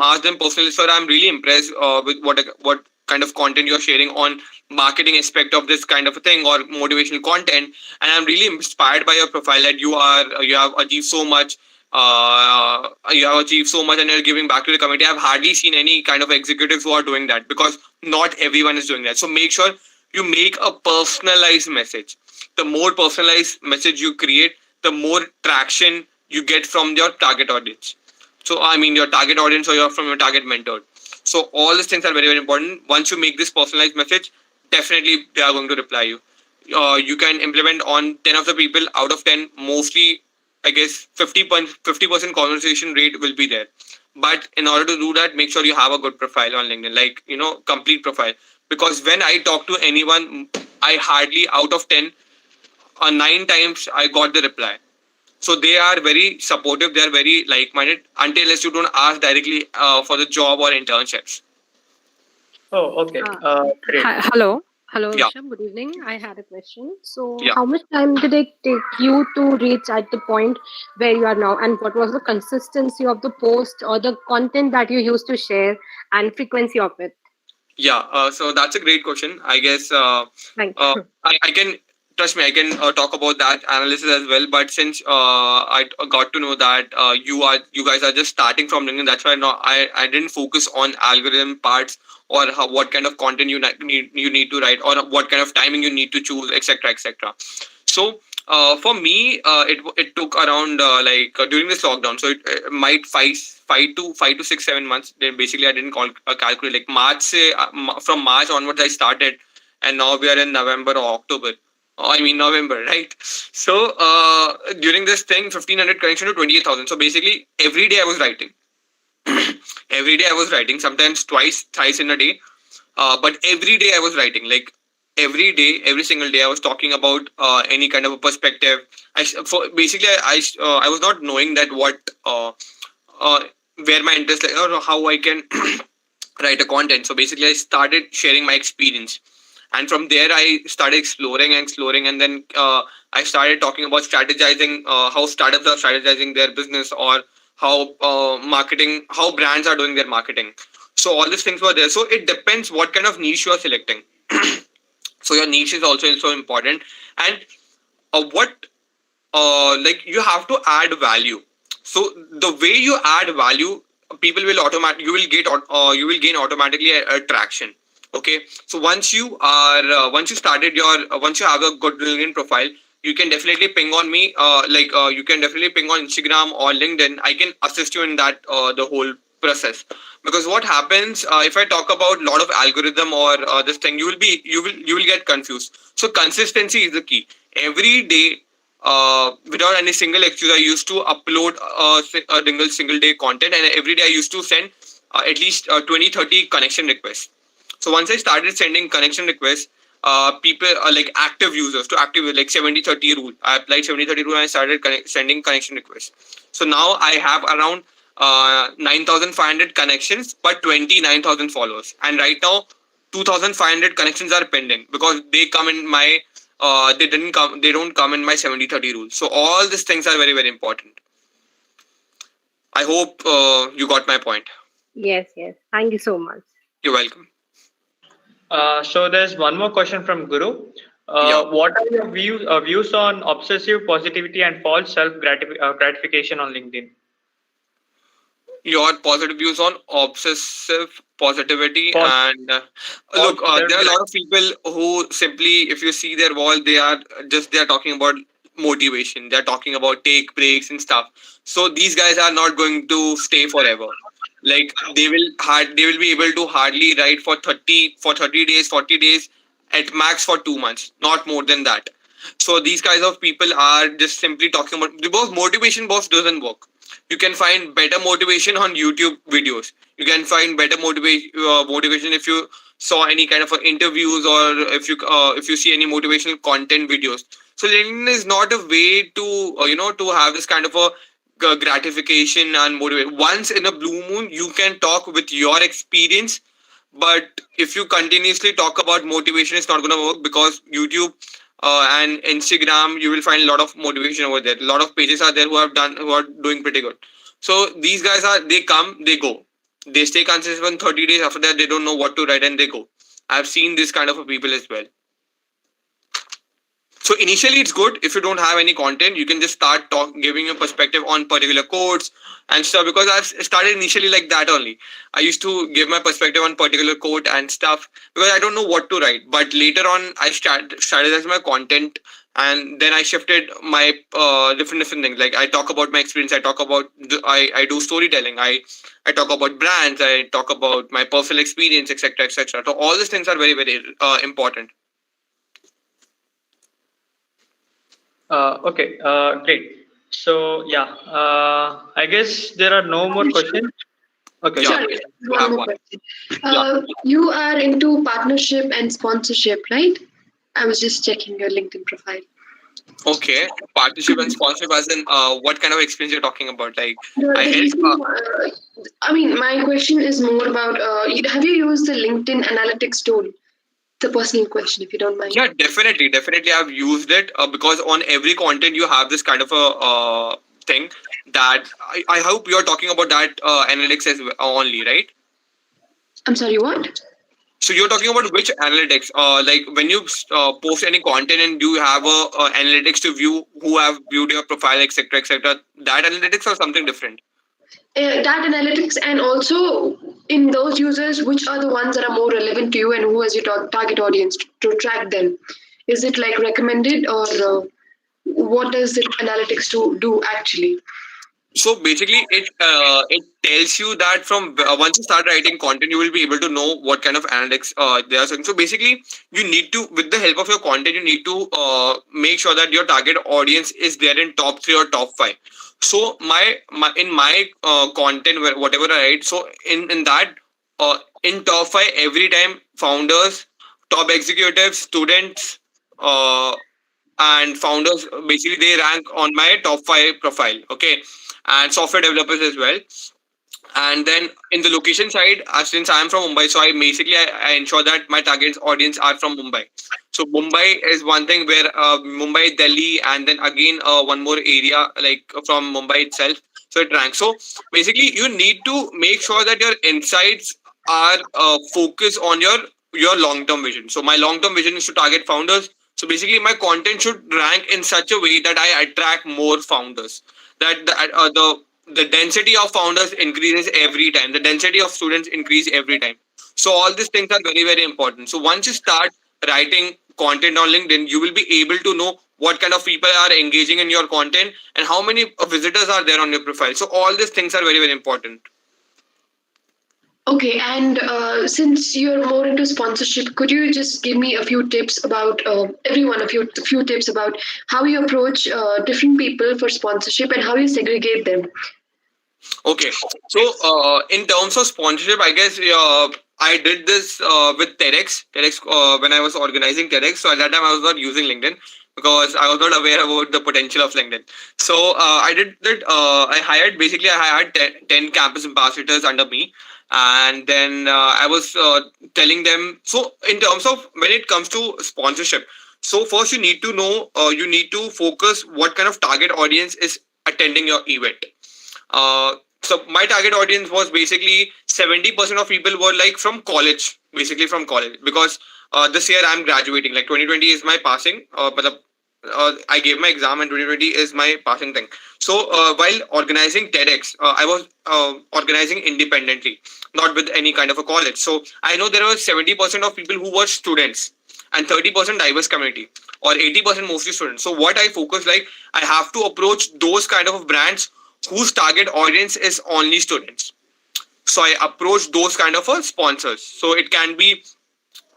ask them personally, sir, I'm really impressed with what kind of content you're sharing on marketing aspect of this kind of a thing or motivational content, and I'm really inspired by your profile that you have achieved so much. And you're giving back to the community. I've hardly seen any kind of executives who are doing that, because not everyone is doing that. So make sure you make a personalized message. The more personalized message you create, the more traction you get from your target audience. So I mean your target audience, or from your target mentor. So all these things are very, very important. Once you make this personalized message, definitely they are going to reply you. You can implement on 10 of the people out of 10. Mostly, I guess 50% conversation rate will be there. But in order to do that, make sure you have a good profile on LinkedIn, like complete profile. Because when I talk to anyone, I hardly out of 10, 9 times I got the reply. So they are very supportive. They are very like-minded until you don't ask directly for the job or internships. Oh, okay. Great. Hello. Hello, Yeah. Rishabh. Good evening. I had a question. So, Yeah. how much time did it take you to reach at the point where you are now? And what was the consistency of the post or the content that you used to share and frequency of it? Yeah, so that's a great question. I guess Thank uh, you. I can trust me. I can talk about that analysis as well. But since I got to know that you guys are just starting from LinkedIn, that's why I didn't focus on algorithm parts, or what kind of content you need to write, or what kind of timing you need to choose, etc., etc. So For me, it took around during this lockdown, so it might 5 to 6 7 months. Then basically I didn't calculate, like March se, from March onwards I started, and now we are in November or October. I mean November, right? So during this thing, 1,500 connection to 28,000. So basically every day I was writing. Every day I was writing, sometimes twice, thrice in a day. But every day I was writing, like every day, every single day I was talking about any kind of a perspective. I was not knowing that uh, where my interest, like, or how I can write a content. So basically I started sharing my experience, and from there I started exploring, and then I started talking about strategizing, how startups are strategizing their business, or how how brands are doing their marketing. So all these things were there. So it depends what kind of niche you are selecting. So your niche is also so important, and what like you have to add value. So the way you add value, people will you will gain automatically attraction. Okay, so once you started your once you have a good LinkedIn profile, you can definitely ping on me, you can definitely ping on Instagram or LinkedIn. I can assist you in that the whole process. Because what happens, if I talk about a lot of algorithm or this thing, you will get confused. So consistency is the key. Every day, without any single excuse, I used to upload a single day content, and every day I used to send at least 20-30 connection requests. So once I started sending connection requests, people like active users to active, like 70-30 rule. I applied 70-30 rule and I started sending connection requests. So now I have around 9,500 connections but 29,000 followers. And right now 2,500 connections are pending because they come in my they don't come in my 70-30 rule. So all these things are very, very important. I hope you got my point. Yes, yes. Thank you so much. You're welcome. So there's one more question from Guru. Yeah. What are your views on obsessive positivity and false gratification on LinkedIn? Your positive views on obsessive positivity and look, there are a lot of people who simply, if you see their wall, they are talking about motivation, they're talking about take breaks and stuff. So these guys are not going to stay forever. Like they will be able to hardly write for 30 days, 40 days, at max for 2 months, not more than that. So these kinds of people are just simply talking about, because motivation boss doesn't work. You can find better motivation on YouTube videos. You can find better motivation if you saw any kind of interviews, or if you see any motivational content videos. So LinkedIn is not a way to to have this kind of a gratification and motivate. Once in a blue moon, you can talk with your experience, but if you continuously talk about motivation, it's not going to work, because YouTube and Instagram, you will find a lot of motivation over there. A lot of pages are there who are doing pretty good. So these guys they come, they go, they stay consistent 30 days. After that, they don't know what to write and they go. I've seen this kind of people as well. So initially, it's good if you don't have any content, you can just start giving your perspective on particular quotes and stuff. Because I've started initially like that only. I used to give my perspective on particular quote and stuff because I don't know what to write. But later on, I strategized my content, and then I shifted my different things. Like I talk about my experience. I talk about I do storytelling. I talk about brands. I talk about my personal experience, etc., etc. So all these things are very, very important. Okay, great. So yeah, I guess there are no more questions. Okay. Yeah. Sorry, Yeah, one more one. question. You are into partnership and sponsorship, right? I was just checking your LinkedIn profile. Okay, partnership and sponsorship, as in what kind of experience you're talking about? Like, The I reason, help. I mean, my question is more about have you used the LinkedIn analytics tool? The personal question, if you don't mind. Yeah, definitely, I've used it because on every content you have this kind of a thing that I hope you're talking about that analytics as only, right? I'm sorry, what? So you're talking about which analytics? Like when you post any content and you have a analytics to view who have viewed your profile, etc., etc. That analytics or something different? That analytics, and also in those users, which are the ones that are more relevant to you and who is your target audience to track them? Is it like recommended or what does the analytics to do actually? So basically, it tells you that from once you start writing content, you will be able to know what kind of analytics they are saying. So basically, you need to, with the help of your content, you need to make sure that your target audience is there in top 3 or top 5. So my in my content, whatever I write, so in that in top 5 every time, founders, top executives, students, uh, and founders, basically they rank on my top 5 profile. Okay, and software developers as well. And then in the location side, since I am from Mumbai, so I ensure that my target audience are from Mumbai. So Mumbai is one thing where Mumbai, Delhi, and then again one more area like from Mumbai itself. So it ranks. So basically, you need to make sure that your insights are focused on your long term vision. So my long term vision is to target founders. So basically, my content should rank in such a way that I attract more founders. That the density of founders increases every time. The density of students increase every time. So all these things are very, very important. So once you start writing content on LinkedIn, you will be able to know what kind of people are engaging in your content and how many visitors are there on your profile. So all these things are very, very important. Okay, and since you're more into sponsorship, could you just give me a few tips about everyone, a few tips about how you approach different people for sponsorship and how you segregate them? Okay, so in terms of sponsorship, I guess I did this with TEDx. TEDx when I was organizing TEDx. So at that time, I was not using LinkedIn because I was not aware about the potential of LinkedIn. So I did that. I hired 10 campus ambassadors under me, and then I was telling them. So in terms of when it comes to sponsorship, so first you need to know, you need to focus what kind of target audience is attending your event. So my target audience was basically 70% of people were like from college, basically from college, because this year I'm graduating. Like 2020 is my passing, but I gave my exam and 2020 is my passing thing. So while organizing TEDx, I was organizing independently, not with any kind of a college. So I know there were 70% of people who were students and 30% diverse community, or 80% mostly students. So what I focus, like, I have to approach those kind of brands whose target audience is only students. So I approach those kind of sponsors. So it can be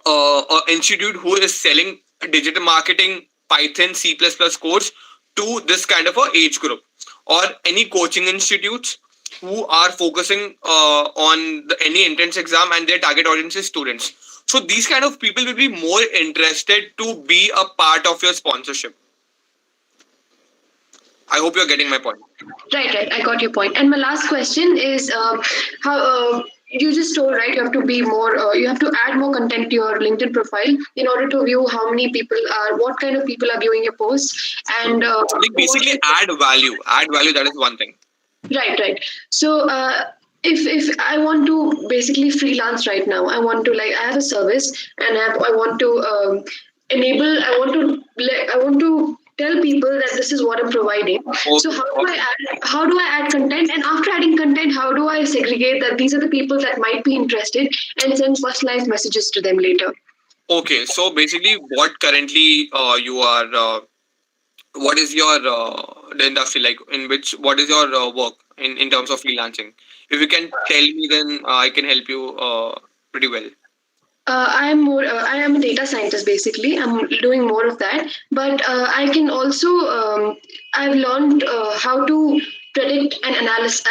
an institute who is selling digital marketing, Python, C++ course to this kind of a age group, or any coaching institutes who are focusing on any entrance exam and their target audience is students. So these kind of people will be more interested to be a part of your sponsorship. I hope you're getting my point. Right. I got your point. And my last question is how you just told, right? You have to be more. You have to add more content to your LinkedIn profile in order to view how many people are, what kind of people are viewing your posts, and Like basically add value. Add value, that is one thing. right. So. If I want to basically freelance right now, I want to, like, I have a service and I want to enable. I want to tell people that this is what I'm providing. So how do I add content, and after adding content, how do I segregate that these are the people that might be interested and send personalized messages to them later? Okay, so basically, what currently you are, what is your the industry like? In which, what is your work in terms of freelancing? If you can tell me, then I can help you pretty well. I'm more. I am a data scientist. Basically, I'm doing more of that. But I can also. I've learned how to predict and analyze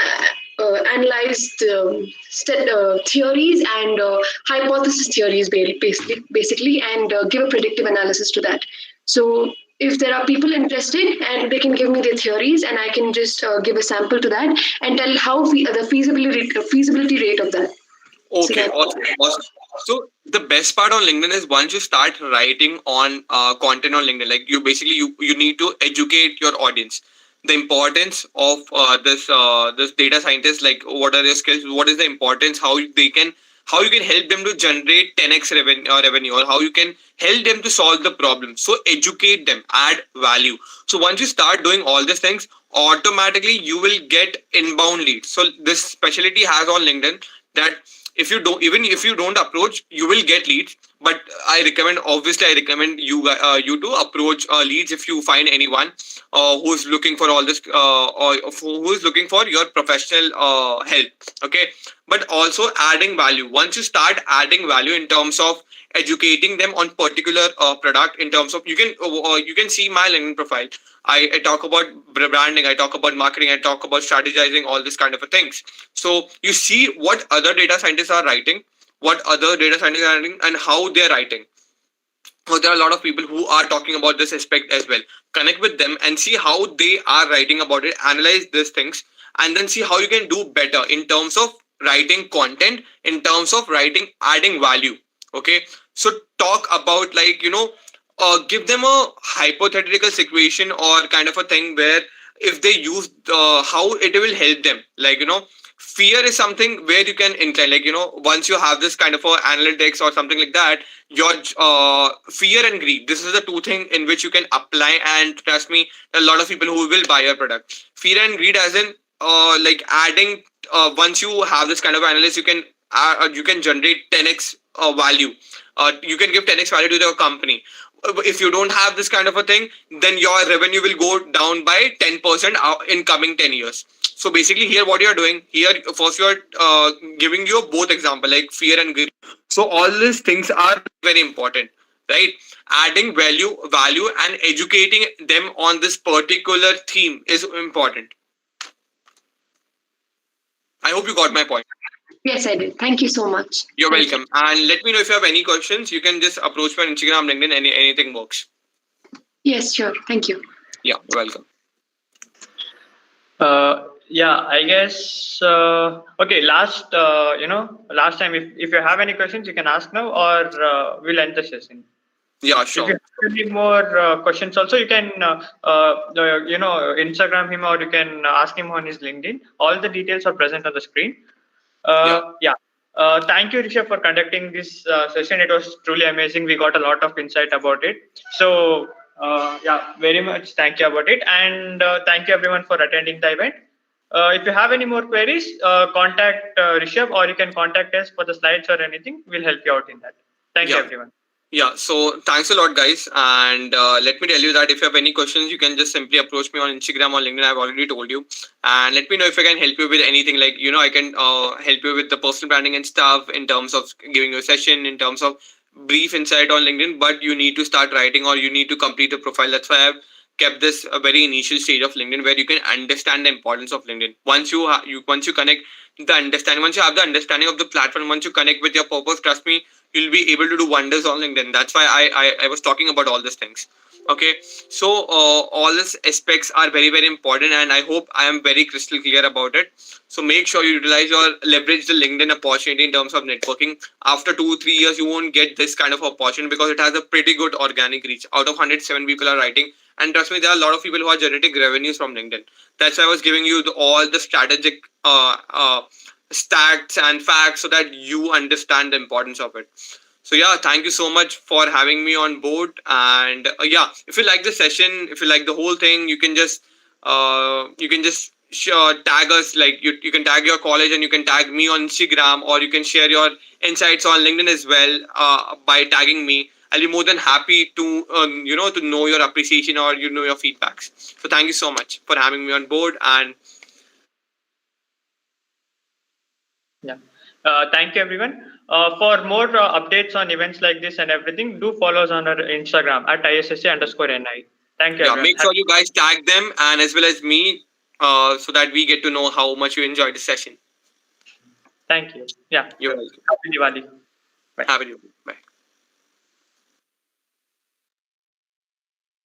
the theories and hypothesis theories, basically, and give a predictive analysis to that. So if there are people interested, and they can give me their theories, and I can just give a sample to that and tell how the feasibility rate of that. Okay, awesome. So the best part on LinkedIn is once you start writing on content on LinkedIn, like you need to educate your audience. The importance of this data scientist, like what are their skills, what is the importance, how you can help them to generate 10x revenue, or how you can help them to solve the problem. So educate them, add value. So once you start doing all these things, automatically you will get inbound leads. So this specialty has on LinkedIn that If you don't, even if you don't approach, you will get leads. But I recommend you to approach leads if you find anyone who's looking for all this or who is looking for your professional help. Okay, but also adding value. Once you start adding value in terms of educating them on particular product, in terms of you can see my LinkedIn profile. I talk about branding, I talk about marketing, I talk about strategizing, all this kind of a things. So you see what other data scientists are writing, and how they're writing. So there are a lot of people who are talking about this aspect as well. Connect with them and see how they are writing about it, analyze these things, and then see how you can do better in terms of writing content, in terms of writing adding value. Okay, so talk about, like, give them a hypothetical situation or kind of a thing where if they use how it will help them, like, fear is something where you can incline, like, once you have this kind of analytics or something like that, your fear and greed, this is the two thing in which you can apply. And trust me, a lot of people who will buy your product. Fear and greed, as in like adding, once you have this kind of analysis, you can generate 10x value. You can give 10x value to your company. If you don't have this kind of a thing, then your revenue will go down by 10% in coming 10 years. So basically here what you're doing here, first you're giving you both example, like fear and greed. So all these things are very important, right? Adding value and educating them on this particular theme is important. I hope you got my point. Yes, I did. Thank you so much. You're welcome. And let me know if you have any questions. You can just approach me on Instagram, LinkedIn, anything works. Yes, sure. Thank you. Yeah, you're welcome. Yeah, I guess. Okay, last time, if you have any questions, you can ask now, or we'll end the session. Yeah, If sure. you have any more questions, also you can Instagram him, or you can ask him on his LinkedIn. All the details are present on the screen. Yeah. Thank you, Rishabh, for conducting this session. It was truly amazing. We got a lot of insight about it. So yeah, very much thank you about it, and thank you everyone for attending the event. If you have any more queries, contact Rishabh, or you can contact us for the slides or anything. We'll help you out in that. Thank you, everyone. Yeah, so thanks a lot, guys. And let me tell you that if you have any questions, you can just simply approach me on Instagram or LinkedIn. I've already told you. And let me know if I can help you with anything. Like, I can help you with the personal branding and stuff, in terms of giving you a session, in terms of brief insight on LinkedIn. But you need to start writing, or you need to complete the profile. That's why I've kept this a very initial stage of LinkedIn, where you can understand the importance of LinkedIn. Once you connect the understanding, once you have the understanding of the platform, once you connect with your purpose, trust me, you'll be able to do wonders on LinkedIn. That's why I was talking about all these things. Okay, so all these aspects are very, very important, and I hope I am very crystal clear about it. So make sure you utilize or leverage the LinkedIn opportunity in terms of networking. After 2-3 years, you won't get this kind of opportunity, because it has a pretty good organic reach. Out of 107 people are writing, and trust me, there are a lot of people who are generating revenues from LinkedIn. That's why I was giving you all the strategic stats and facts, so that you understand the importance of it. So yeah, thank you so much for having me on board. And yeah, if you like the session, if you like the whole thing, you can just tag us. Like, you can tag your college, and you can tag me on Instagram, or you can share your insights on LinkedIn as well by tagging me. I'll be more than happy to to know your appreciation, or your feedbacks. So thank you so much for having me on board. And yeah, thank you, everyone. For more updates on events like this and everything, do follow us on our Instagram at ISSA_NI. Thank you, yeah, everyone. make sure you guys tag them, and as well as me, so that we get to know how much you enjoyed the session. Thank you. Yeah. You're welcome. Happy Diwali. Bye. Happy Diwali. Bye.